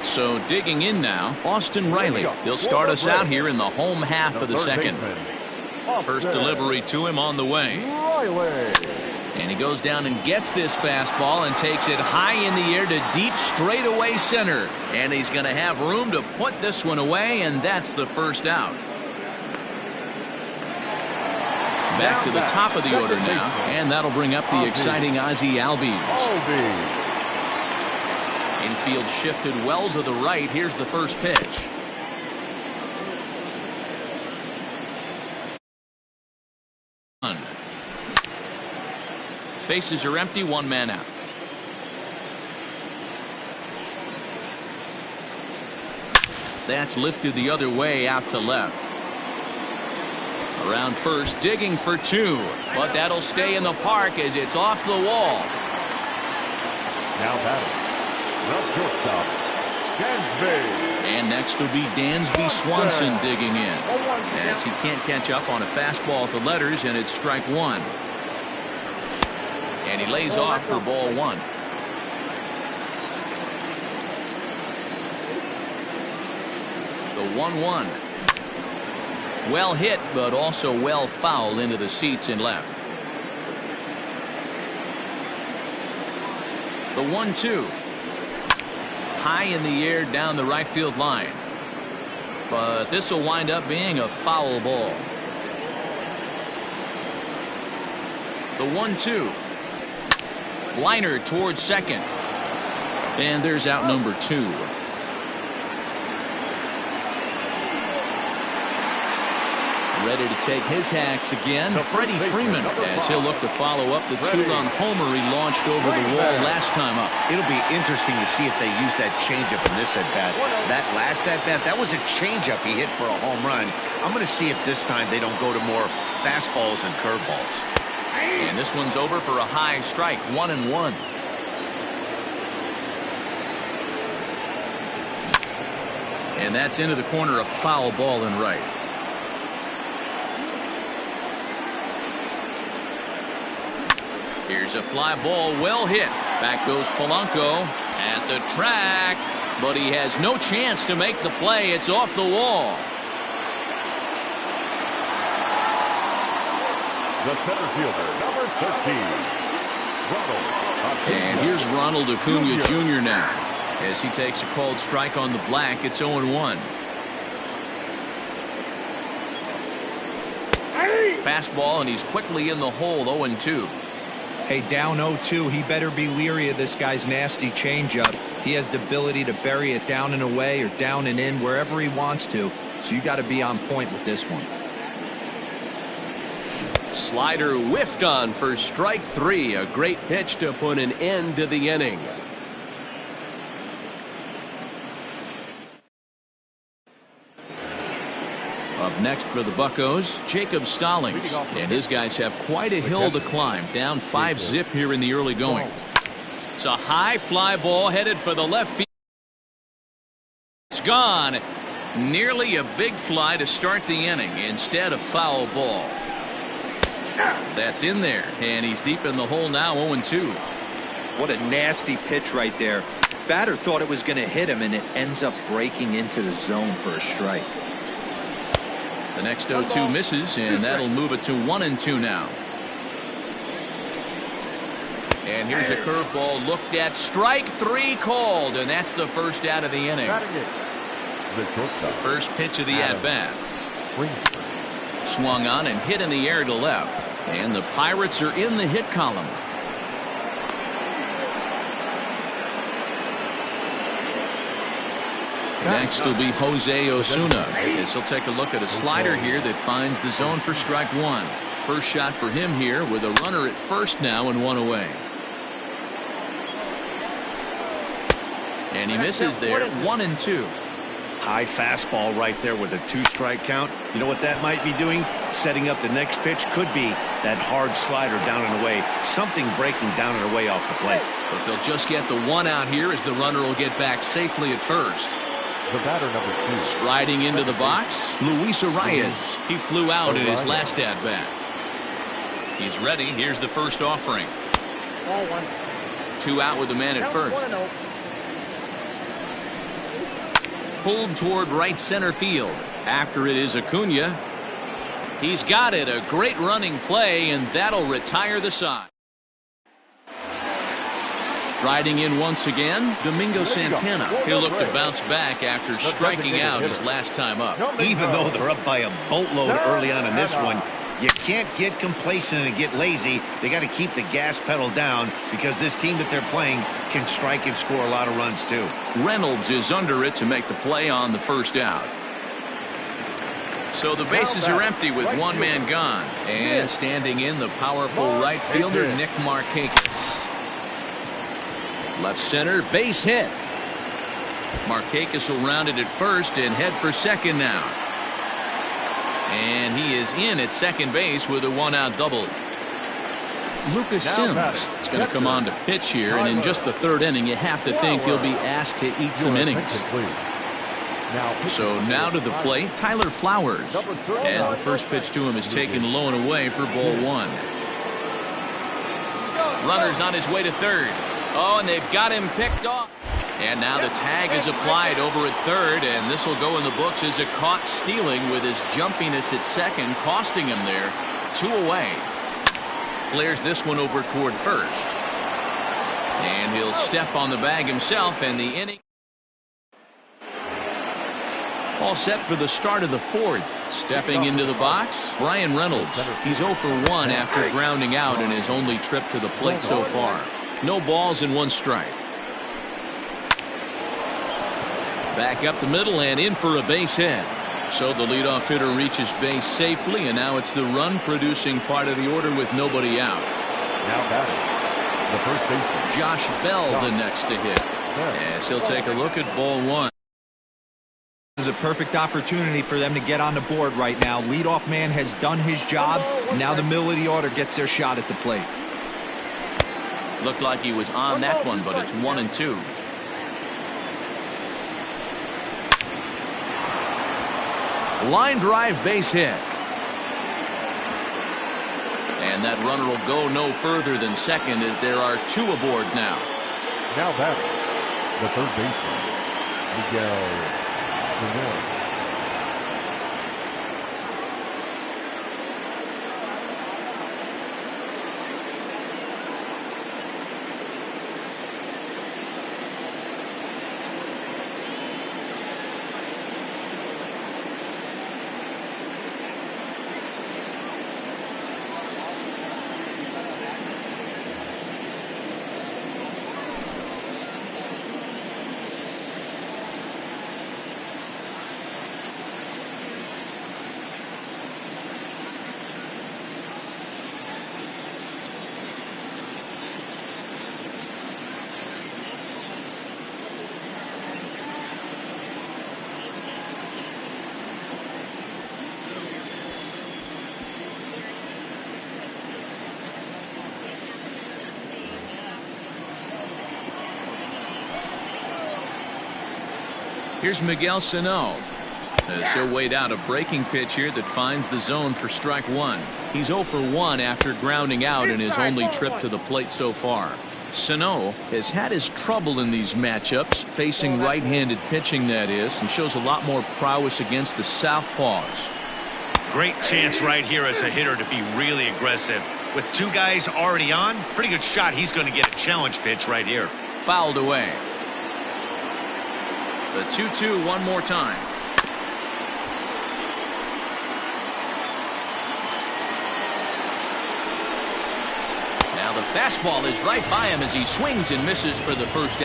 A: So digging in now, Austin Riley. He'll start us out here in the home half of the second. First delivery to him on the way. And he goes down and gets this fastball and takes it high in the air to deep straightaway center. And he's going to have room to put this one away, and that's the first out. Back to the top of the order now, and that'll bring up the exciting Ozzie Albies. Infield shifted well to the right. Here's the first pitch. Bases are empty, one man out. That's lifted the other way out to left. Around first, digging for two, but that'll stay in the park as it's off the wall.
B: Now batting, the shortstop, Dansby.
A: And next will be Dansby Swanson digging in, as he can't catch up on a fastball at the letters, and it's strike one. And he lays off for ball one. The 1-1. Well hit, but also well fouled into the seats and left. The 1-2. High in the air down the right field line. But this will wind up being a foul ball. The 1-2. Liner towards second. And there's out number two. Ready to take his hacks again. Freddie Freeman, as he'll look to follow up the two-run homer he launched over the wall last time up.
C: It'll be interesting to see if they use that changeup in this at-bat. That last at-bat, that was a changeup he hit for a home run. I'm going to see if this time they don't go to more fastballs and curveballs.
A: And this one's over for a high strike, 1-1. And that's into the corner, a foul ball and right. Here's a fly ball, well hit. Back goes Polanco at the track, but he has no chance to make the play. It's off the wall.
B: The center fielder, number 13, Ronald Acuna.
A: And here's Ronald Acuna Jr. now, as he takes a called strike on the black. It's 0-1. Fastball, and he's quickly in the hole, 0-2.
D: Hey, down 0-2, he better be leery of this guy's nasty changeup. He has the ability to bury it down and away or down and in wherever he wants to, so you got to be on point with this one.
F: Slider whiffed on for strike three. A great pitch to put an end to the inning.
A: Up next for the Buccos, Jacob Stallings, and his guys have quite a hill to climb, down 5-zip here in the early going. It's a high fly ball headed for the left field. It's gone. Nearly a big fly to start the inning, instead a foul ball. That's in there, and he's deep in the hole now, 0-2.
D: What a nasty pitch right there. Batter thought it was going to hit him, and it ends up breaking into the zone for a strike.
A: The next 0-2 misses, and that'll move it to 1-2 now. And here's a curveball looked at. Strike three called, and that's the first out of the inning. First pitch of the at-bat. Swung on and hit in the air to left. And the Pirates are in the hit column. Next will be Jose Osuna, as he'll take a look at a slider here that finds the zone for strike one. First shot for him here with a runner at first now and one away. And he misses there, 1-2.
C: High fastball right there with a 2-strike count. You know what that might be doing? Setting up the next pitch. Could be that hard slider down and away. Something breaking down and away off the plate.
A: But they'll just get the one out here as the runner will get back safely at first.
B: The batter, number 2.
A: Striding into the box, Luis Arias. He flew out in his last at-bat. He's ready. Here's the first offering.
E: Ball 1.
A: 2 out with the man at first.
E: 1-0.
A: Pulled toward right center field. After it is Acuna. He's got it. A great running play, and that'll retire the side. Striding in once again, Domingo Santana. He'll look to bounce back after striking out his last time up.
C: Even though they're up by a boatload early on in this one, you can't get complacent and get lazy. They got to keep the gas pedal down because this team that they're playing can strike and score a lot of runs too.
A: Reynolds is under it to make the play on the first out. So the bases are empty with one man gone. And standing in, the powerful right fielder, Nick Markakis. Left center, base hit. Markakis will round it at first and head for second now. And he is in at second base with a 1-out double. Lucas Sims is going to come on to pitch here, and in just the third inning, you have to think he'll be asked to eat some innings. So now to the plate, Tyler Flowers, as the first pitch to him is taken low and away for ball 1. Runner's on his way to third. Oh, and they've got him picked off. And now the tag is applied over at third, and this will go in the books as a caught stealing with his jumpiness at second, costing him there. 2 away. Flares this one over toward first. And he'll step on the bag himself, and the inning all set for the start of the 4th. Stepping into the box, Brian Reynolds. He's 0 for 1 after grounding out in his only trip to the plate so far. No balls and 1 strike. Back up the middle and in for a base hit. So the leadoff hitter reaches base safely, and now it's the run-producing part of the order with nobody out.
B: Now batting, the first baseman,
A: Josh Bell, the next to hit. As he'll take a look at ball 1.
D: This is a perfect opportunity for them to get on the board right now. Leadoff man has done his job. Now the middle of the order gets their shot at the plate.
A: Looked like he was on that one, but it's 1-2. Line drive base hit. And that runner will go no further than second as there are 2 aboard now.
B: Now batting, the third baseman, Miguel Zamora.
A: Here's Miguel Sano. As he'll wait out a breaking pitch here that finds the zone for strike 1. He's 0 for 1 after grounding out in his only trip to the plate so far. Sano has had his trouble in these matchups, facing right-handed pitching, that is, and shows a lot more prowess against the southpaws.
C: Great chance right here as a hitter to be really aggressive. With 2 guys already on, pretty good shot. He's going to get a challenge pitch right here.
A: Fouled away. The 2-2 one more time. Now the fastball is right by him as he swings and misses for the first.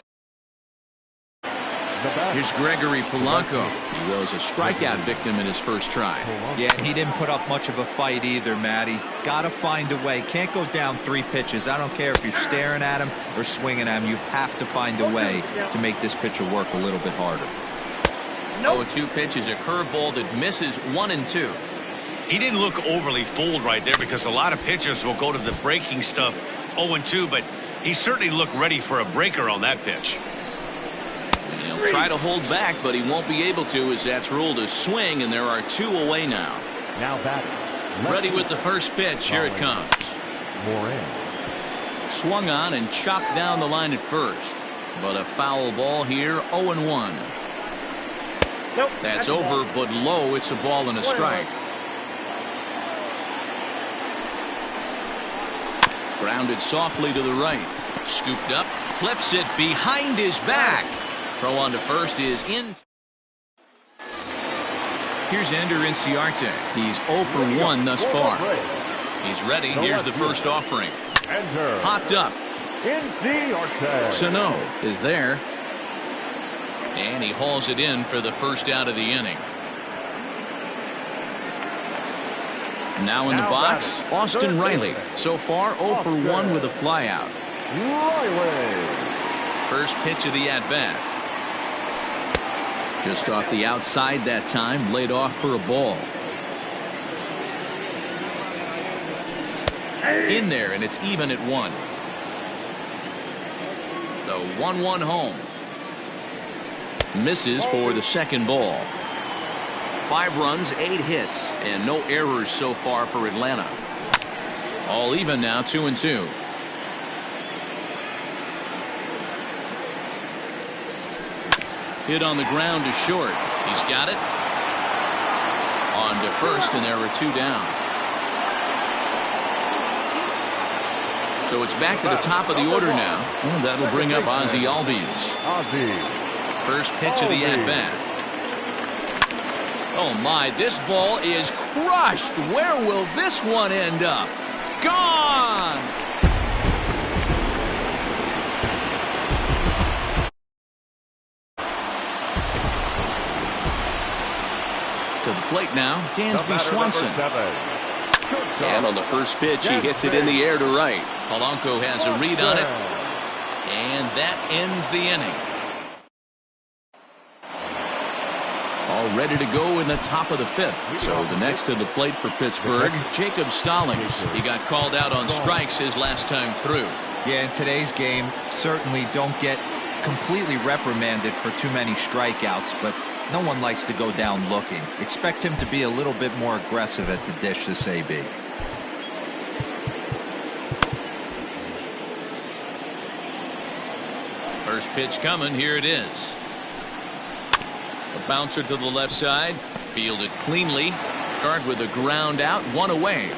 A: Here's Gregory Polanco. He was a strikeout victim in his first try.
D: Yeah, he didn't put up much of a fight either, Matty. Got to find a way. Can't go down 3 pitches. I don't care if you're staring at him or swinging at him. You have to find a way to make this pitcher work a little bit harder.
A: 0-2 pitch is a curveball that misses 1-2.
C: He didn't look overly fooled right there because a lot of pitchers will go to the breaking stuff 0-2, but he certainly looked ready for a breaker on that pitch.
A: He'll try to hold back, but he won't be able to, as that's ruled a swing, and there are 2 away now.
B: Now batting.
A: Ready with the first pitch. Here it comes.
B: Moran.
A: Swung on and chopped down the line at first, but a foul ball here. 0-1.
E: Nope.
A: That's over, but low. It's a ball and a strike. Grounded softly to the right. Scooped up, flips it behind his back. Throw on to first is in. Here's Ender Inciarte. He's 0 for 1 thus far. He's ready. Here's the first offering. Popped up. Sano is there. And he hauls it in for the first out of the inning. Now in the box, Austin Riley. So far 0 for 1 with a flyout. First pitch of the at-bat. Just off the outside that time, laid off for a ball. In there, and it's even at 1. The 1-1 home. Misses for the second ball. 5 runs, 8 hits, and no errors so far for Atlanta. All even now, 2-2. Hit on the ground to short. He's got it. On to first, and there are 2 down. So it's back to the top of the order now. Well, that'll bring up Ozzie Albies. First pitch of the at-bat. Oh my, this ball is crushed. Where will this one end up? Gone! To the plate now, Dansby Swanson. And on the first pitch, he hits it in the air to right. Polanco has a read on it. And that ends the inning. All ready to go in the top of the 5th. So the next to the plate for Pittsburgh, Jacob Stallings. He got called out on strikes his last time through.
D: Yeah, in today's game, certainly don't get completely reprimanded for too many strikeouts, but no one likes to go down looking. Expect him to be a little bit more aggressive at the dish this AB.
A: First pitch coming. Here it is. A bouncer to the left side. Fielded cleanly. Guard with a ground out. 1 away.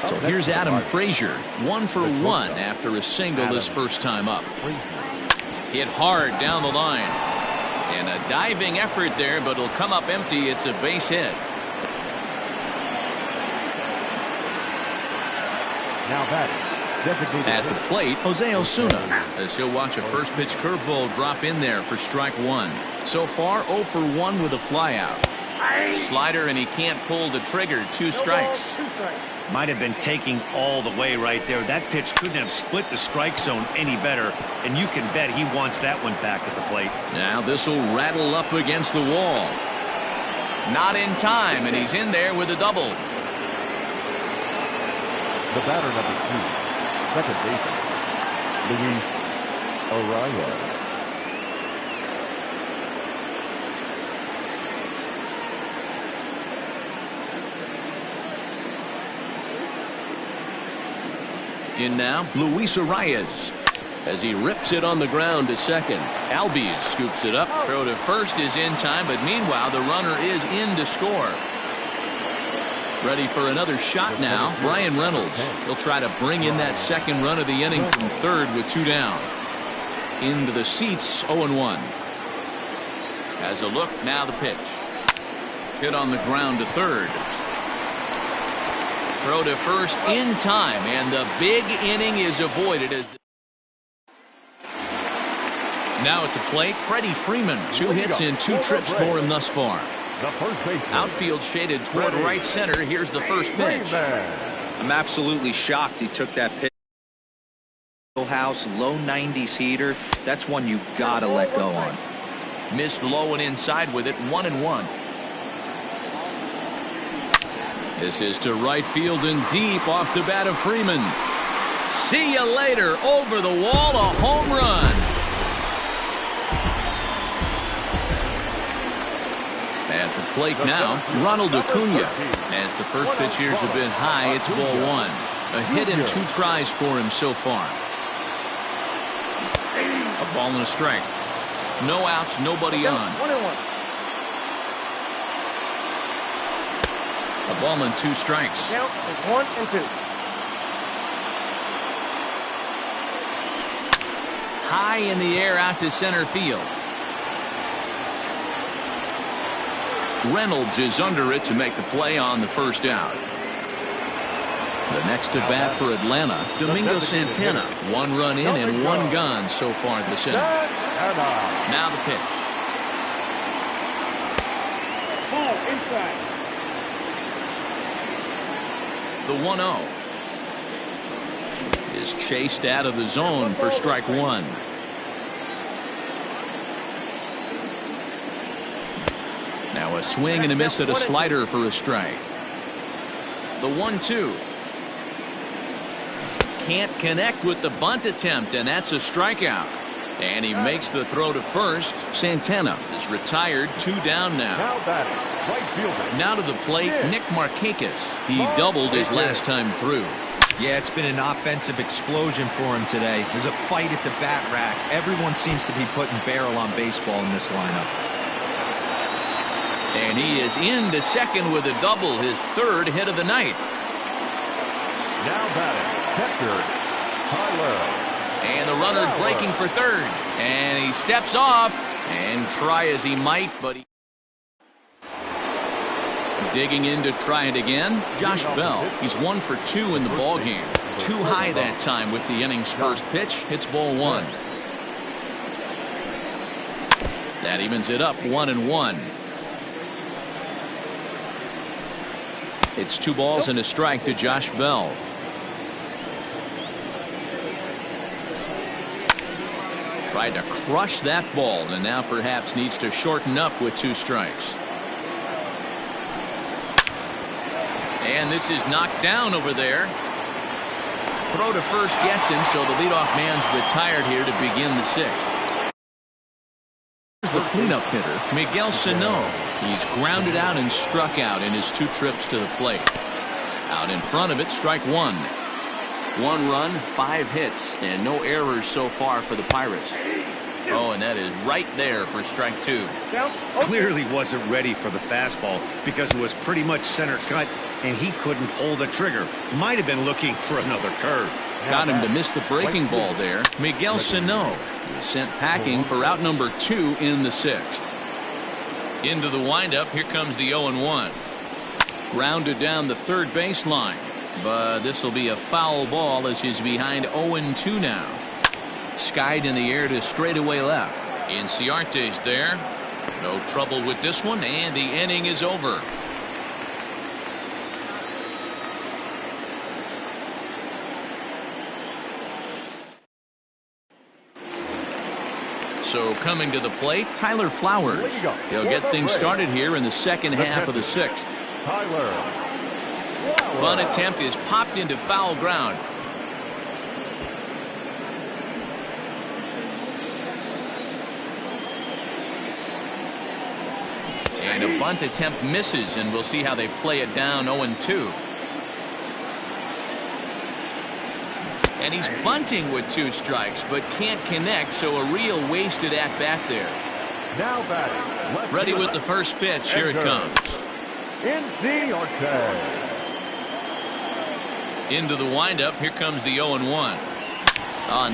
A: So here's Adam Frazier. 1 for 1 after a single his first time up. Hit hard down the line. And a diving effort there, but it'll come up empty. It's a base hit.
B: Now batting.
A: At the plate, Jose Osuna, as he'll watch a first pitch curveball drop in there for strike 1. So far 0 for 1 with a flyout. Slider, and he can't pull the trigger. 2 strikes.
C: Might have been taking all the way right there. That pitch couldn't have split the strike zone any better, and you can bet he wants that one back at the plate.
A: Now this will rattle up against the wall. Not in time, and he's in there with a double.
B: The batter number 2. Second baseman, Luis Arraez.
A: In now, Luis Arraez. As he rips it on the ground to second. Albies scoops it up. Throw to first is in time, but meanwhile the runner is in to score. Ready for another shot now, Brian Reynolds. He'll try to bring in that second run of the inning from third with 2 down. Into the seats, 0-1. As a look, now the pitch. Hit on the ground to third. Throw to first in time, and the big inning is avoided. As now at the plate, Freddie Freeman. 2 hits and 2 trips for him thus far. Outfield shaded toward right center. Here's the first pitch.
D: I'm absolutely shocked he took that pitch. House, low 90s heater. That's one you gotta let go on.
A: Missed low and inside with it, 1-1. This is to right field and deep off the bat of Freeman. See you later. Over the wall, a home run. At the plate now, Ronald Acuna. As the first pitch here's a bit high, it's ball one. A hit and 2 tries for him so far. A ball and a strike. No outs, nobody on. A ball and 2 strikes.
E: Count is 1-2.
A: High in the air out to center field. Reynolds is under it to make the play on the first out. The next to bat for Atlanta, Domingo Santana. 1 run in and 1 gone so far this inning. Now the pitch.
E: Ball inside.
A: The 1-0 is chased out of the zone for strike 1. Now a swing and a miss at a slider for a strike. The 1-2. Can't connect with the bunt attempt, and that's a strikeout. And he makes the throw to first. Santana is retired, 2 down now. Now to the plate, Nick Markakis. He doubled his last time through.
D: Yeah, it's been an offensive explosion for him today. There's a fight at the bat rack. Everyone seems to be putting barrel on baseball in this lineup.
A: And he is into second with a double, his 3rd hit of the night.
B: Now batting, catcher, Tyler.
A: And the runner's breaking for 3rd. And he steps off, and try as he might, but he... Digging in to try it again, Josh Bell. He's 1 for 2 in the ballgame. Too high that time with the inning's first pitch. Hits ball 1. That evens it up, 1-1. It's 2 balls and a strike to Josh Bell. Tried to crush that ball and now perhaps needs to shorten up with 2 strikes. And this is knocked down over there. Throw to first gets him, so the leadoff man's retired here to begin the 6th. Here's the cleanup hitter, Miguel Sano. He's grounded out and struck out in his 2 trips to the plate. Out in front of it, strike 1. 1 run, 5 hits, and no errors so far for the Pirates. Oh, and that is right there for strike 2.
C: Clearly wasn't ready for the fastball because it was pretty much center cut and he couldn't pull the trigger. Might have been looking for another curve.
A: Got him to miss the breaking ball there. Miguel Sano is sent packing for out number 2 in the 6th. Into the windup, here comes the 0-1. Grounded down the 3rd baseline, but this will be a foul ball as he's behind 0-2 now. Skied in the air to straightaway left. Inciarte's there. No trouble with this one, and the inning is over. So coming to the plate, Tyler Flowers. He'll get things started here in the 2nd half of the 6th. Bunt attempt is popped into foul ground. And a bunt attempt misses, and we'll see how they play it down 0-2. And he's bunting with 2 strikes, but can't connect, so a real wasted at-bat there.
B: Now batting.
A: Ready with the first pitch. Here it comes. Into the windup. Here comes the 0-1.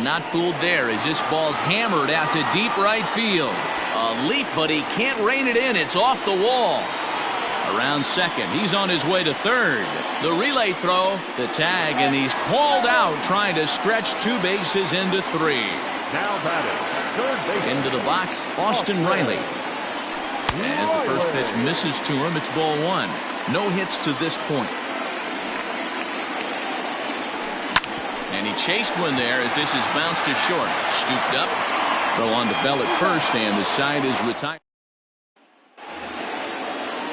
A: Not fooled there as this ball's hammered out to deep right field. A leap, but he can't rein it in. It's off the wall. Around second. He's on his way to 3rd. The relay throw, the tag, and he's called out trying to stretch 2 bases into 3.
B: Now batting.
A: Into the box, Austin Riley. As the first pitch misses to him, it's ball 1. No hits to this point. And he chased one there as this is bounced to short. Scooped up. Throw on to Bell at first, and the side is retired.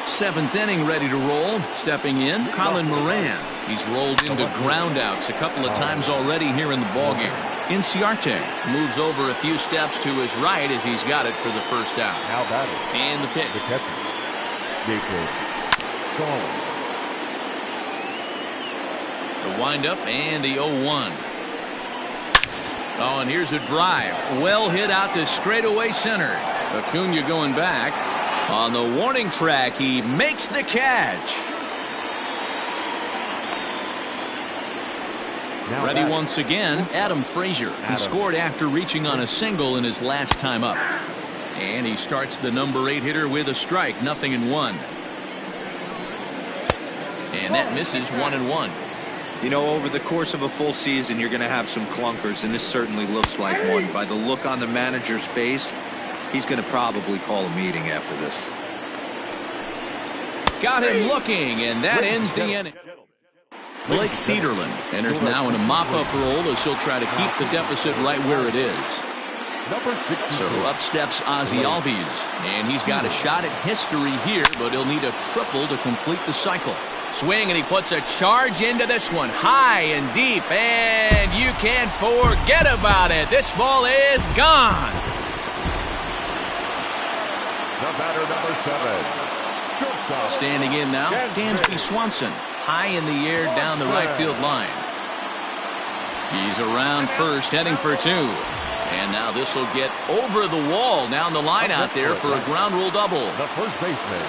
A: 7th inning ready to roll. Stepping in, Colin Moran. He's rolled into groundouts a couple of times already here in the ballgame. Inciarte moves over a few steps to his right as he's got it for the first out.
B: Now batting.
A: And the pitch.
B: The catcher, Jacob Stone.
A: The windup and the 0-1. Oh, and here's a drive. Well hit out to straightaway center. Acuna going back. On the warning track, he makes the catch.
B: Now
A: Ready
B: back.
A: once again, Adam Frazier. He scored after reaching on a single in his last time up. And he starts the number 8 hitter with a strike, 0-1. And that misses 1-1.
D: You know, over the course of a full season, you're going to have some clunkers, and this certainly looks like one. By the look on the manager's face, he's going to probably call a meeting after this.
A: Got him looking, and that ends the inning. Blake Cederland enters now in a mop-up role as he'll try to keep the deficit right where it is. So up steps Ozzie Albies, and he's got a shot at history here, but he'll need a triple to complete the cycle. Swing, and he puts a charge into this one, high and deep, and you can't forget about it. This ball is gone.
B: The batter, number 7. Shortstop.
A: Standing in now, Dansby Swanson, high in the air down the right field line. He's around first, heading for 2. And now this will get over the wall down the line out there for a ground rule double.
B: The first baseman,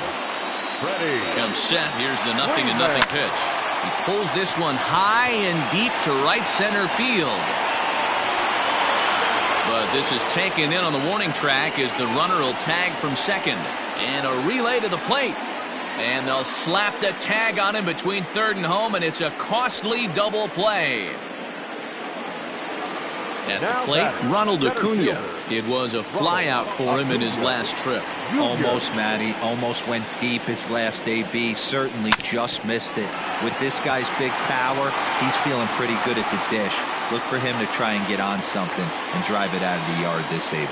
B: Freddie.
A: Comes set. Here's the 0-0 pitch. He pulls this one high and deep to right center field. But this is taken in on the warning track as the runner will tag from second. And a relay to the plate. And they'll slap the tag on him between third and home, and it's a costly double play. At the plate, Ronald Acuna. It was a flyout for him in his last trip.
D: Almost, Matty. Almost went deep his last AB. Certainly just missed it. With this guy's big power, he's feeling pretty good at the dish. Look for him to try and get on something and drive it out of the yard this AB.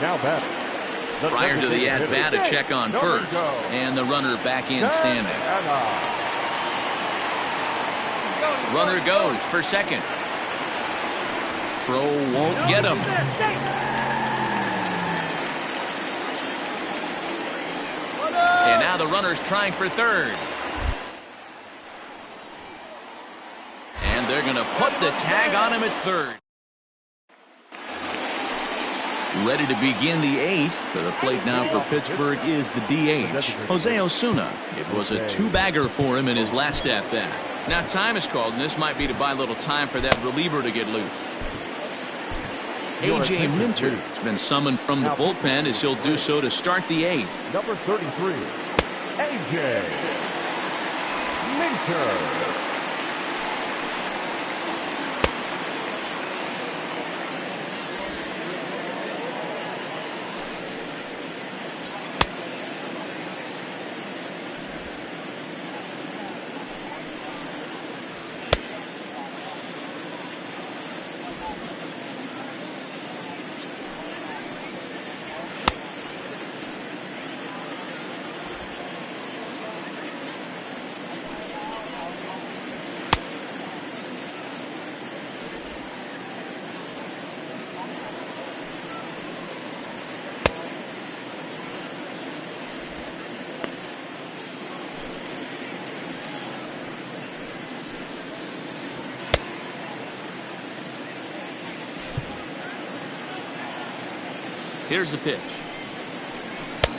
B: Now batting.
A: Prior to the at-bat, a check on first. And the runner back in standing. Runner goes for second. Throw won't get him. And now the runner's trying for third. And they're going to put the tag on him at third. Ready to begin the 8th. To the plate now for Pittsburgh is the DH, Jose Osuna. It was a 2-bagger for him in his last at-bat. Now time is called, and this might be to buy a little time for that reliever to get loose. A.J. Minter has been summoned from the bullpen as he'll do so to start the 8th.
B: Number 33, A.J. Minter.
A: Here's the pitch.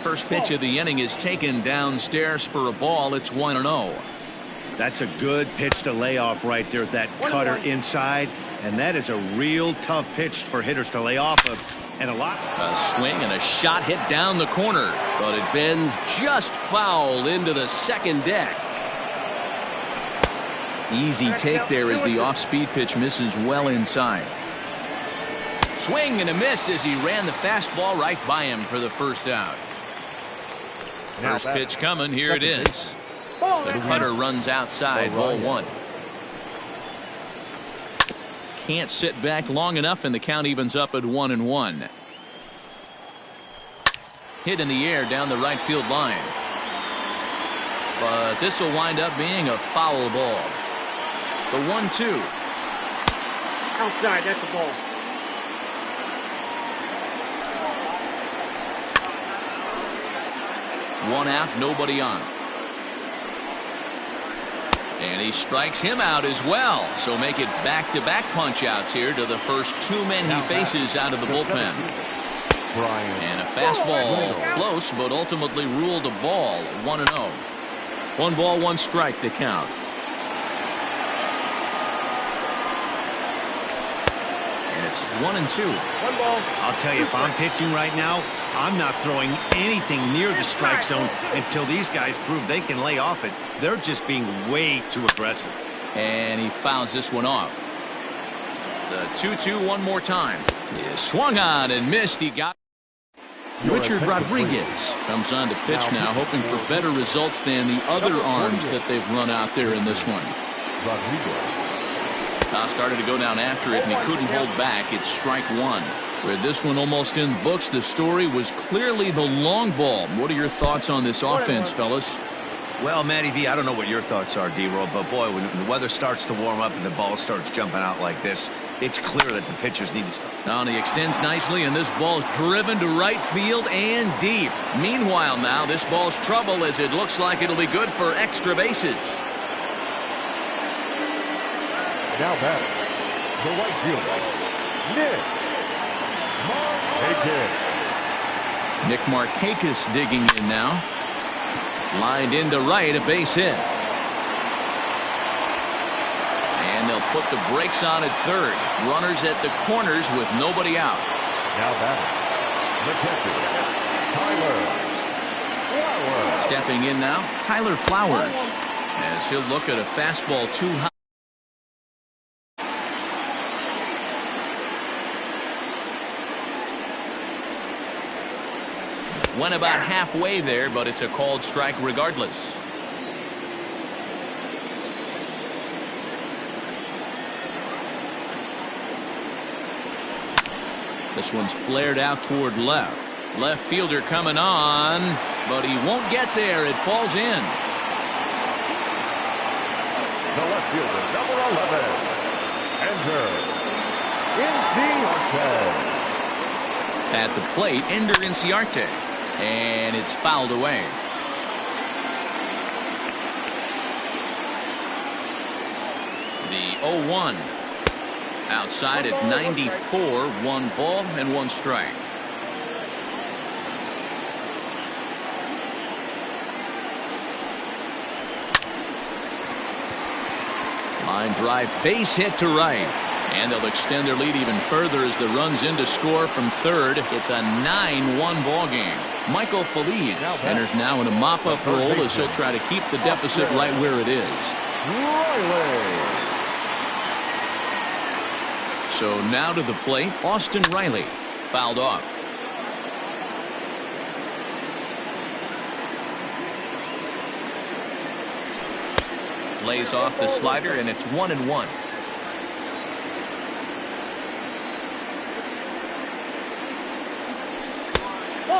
A: First pitch of the inning is taken downstairs for a ball. It's 1-0.
C: That's a good pitch to lay off right there at that cutter inside. And that is a real tough pitch for hitters to lay off of. And a
A: swing and a shot hit down the corner. But it bends just foul into the second deck. Easy take there as the off-speed pitch misses well inside. Swing and a miss as he ran the fastball right by him for the first out. First pitch coming. Here it is. The cutter runs outside. Ball 1. can't sit back long enough, and the count evens up at 1-1. Hit in the air down the right field line. But this will wind up being a foul ball. The 1-2.
E: Outside, that's the ball.
A: One out, nobody on. And he strikes him out as well. So make it back-to-back punch-outs here to the first two men he faces out of the bullpen. And a fastball close, but ultimately ruled a ball. 1-0. 1 ball, 1 strike to count. And it's 1-2.
E: 1 ball.
C: I'll tell you, if I'm pitching right now, I'm not throwing anything near the strike zone until these guys prove they can lay off it. They're just being way too aggressive.
A: And he fouls this one off. The 2-2 one more time. He swung on and missed. He got Richard Rodriguez comes on to pitch now, hoping for better results than the other arms that they've run out there in this one. Started to go down after it, and he couldn't hold back. It's strike one. With this one almost in the books, the story was clearly the long ball. What are your thoughts on this offense, fellas?
C: Well, Matty V, I don't know what your thoughts are, D-Roll, but boy, when the weather starts to warm up and the ball starts jumping out like this, it's clear that the pitchers need to stop.
A: Now he extends nicely, and this ball's driven to right field and deep. Meanwhile, now this ball's trouble as it looks like it'll be good for extra bases.
B: Now batting, the right fielder,
A: Nick Markakis digging in now. Lined into right, a base hit. And they'll put the brakes on at third. Runners at the corners with nobody out.
B: Now batting, the catcher, Tyler Flowers.
A: Stepping in now, Tyler Flowers, as he'll look at a fastball too high. Went about halfway there, but it's a called strike regardless. This one's flared out toward left. Left fielder coming on, but he won't get there. It falls in.
B: The left fielder, number 11, Ender Inciarte.
A: At the plate, Ender Inciarte. And it's fouled away. The 0-1 outside at 94, 1 ball and 1 strike. Line drive, base hit to right. And they'll extend their lead even further as the run's in to score from third. It's a 9-1 ball game. Michael Feliz enters now in a mop-up role as he'll try to keep the deficit right where it is. So now to the plate, Austin Riley, fouled off. Lays off the slider, and it's 1-1.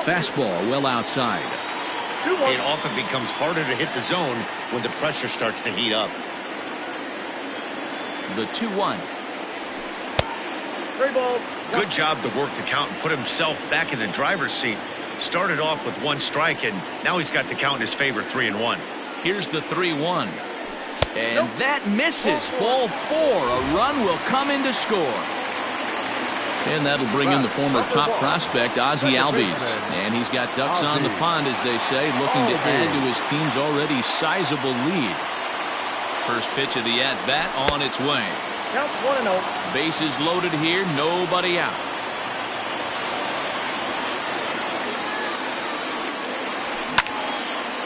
A: Fastball well outside.
C: It often becomes harder to hit the zone when the pressure starts to heat up.
A: The 2-1.
E: 3 balls.
C: Good job to work the count and put himself back in the driver's seat. Started off with 1 strike, and now he's got the count in his favor, 3-1.
A: Here's the 3-1. And that misses. Ball 4. A run will come in to score. And that'll bring in the former top prospect, Ozzie Albies. And he's got ducks on the pond, as they say, looking to add to his team's already sizable lead. First pitch of the at-bat on its way.
E: Count 1-0.
A: Bases loaded here, nobody out.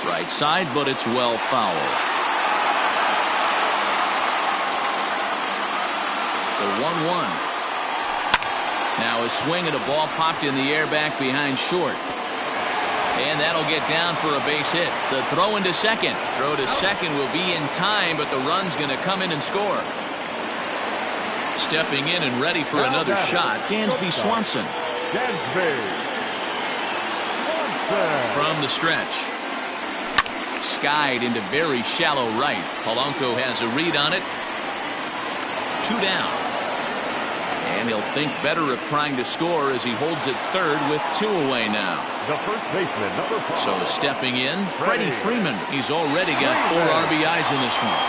A: Right side, but it's well fouled. The 1-1. Now a swing and a ball popped in the air back behind short. And that'll get down for a base hit. The throw into second. Throw to second will be in time, but the run's going to come in and score. Stepping in and ready for another shot, Dansby Swanson.
B: Dansby Swanson.
A: From the stretch. Skied into very shallow right. Polanco has a read on it. 2 down. And he'll think better of trying to score as he holds it third with 2 away now.
B: The first baseman, number 5.
A: So stepping in, Freddie Freeman. He's already got 4 RBIs in this one.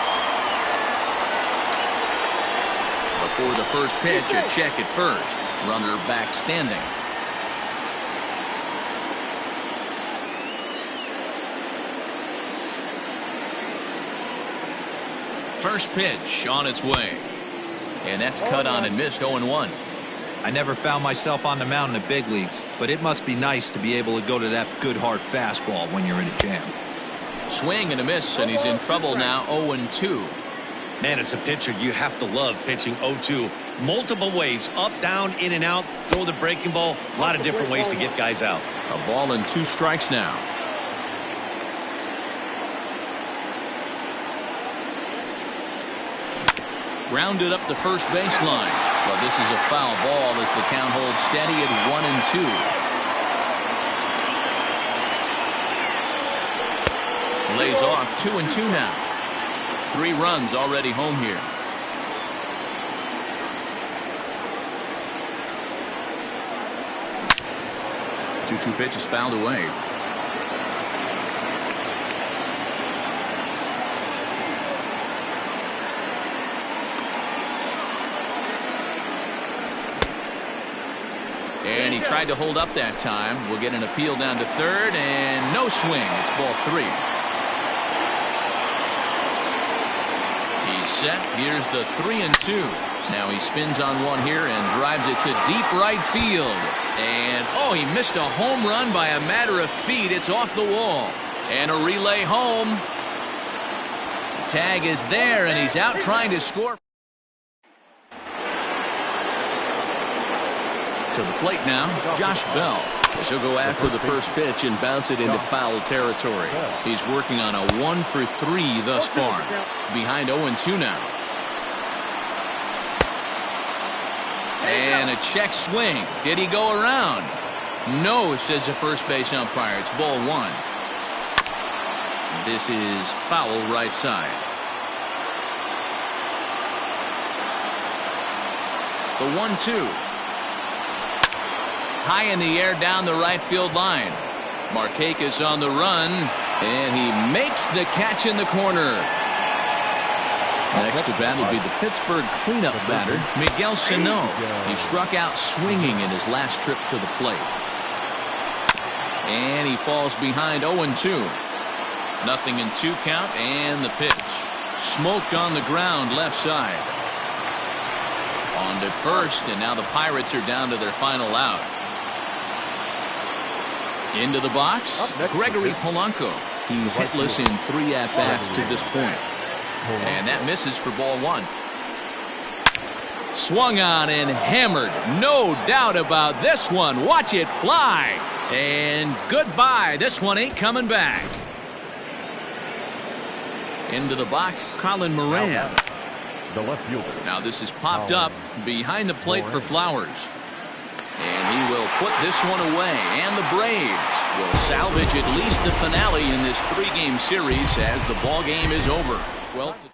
A: Before the first pitch, a check at first. Runner back standing. First pitch on its way. And that's cut on and missed. 0-1.
D: I never found myself on the mound in the big leagues, but it must be nice to be able to go to that good hard fastball when you're in a jam.
A: Swing and a miss, and he's in trouble now. 0-2.
C: Man, as a pitcher, you have to love pitching 0-2. Multiple ways, up, down, in and out, throw the breaking ball. A lot of different ways to get guys out.
A: A ball and 2 strikes now. Grounded up the first baseline. But this is a foul ball as the count holds steady at 1-2. Lays off 2-2 now. 3 runs already home here. Two pitch is fouled away. And he tried to hold up that time. We'll get an appeal down to third, and no swing. It's ball 3. He's set. Here's the 3-2. Now he spins on one here and drives it to deep right field. And, oh, he missed a home run by a matter of feet. It's off the wall. And a relay home. The tag is there, and he's out trying to score. To the plate now, Josh Bell. He'll go after the first pitch and bounce it into foul territory. He's working on a 1 for 3 thus far. Behind 0-2 now. And a check swing. Did he go around? No, says the first base umpire. It's ball 1. This is foul right side. The 1-2. High in the air down the right field line. Markakis on the run, and he makes the catch in the corner. Next to bat will be the Pittsburgh cleanup batter, Miguel Sano. He struck out swinging in his last trip to the plate. And he falls behind 0-2. 0-2 count, and the pitch. Smoked on the ground left side. On to first, and now the Pirates are down to their final out. Into the box, Gregory Polanco. He's hitless in 3 at-bats to this point. And that misses for ball 1. Swung on and hammered. No doubt about this one. Watch it fly. And goodbye. This one ain't coming back. Into the box, Colin Moran.
B: The left fielder.
A: Now this is popped up behind the plate for Flowers. And he will put this one away. And the Braves will salvage at least the finale in this 3-game series as the ball game is over. 12 to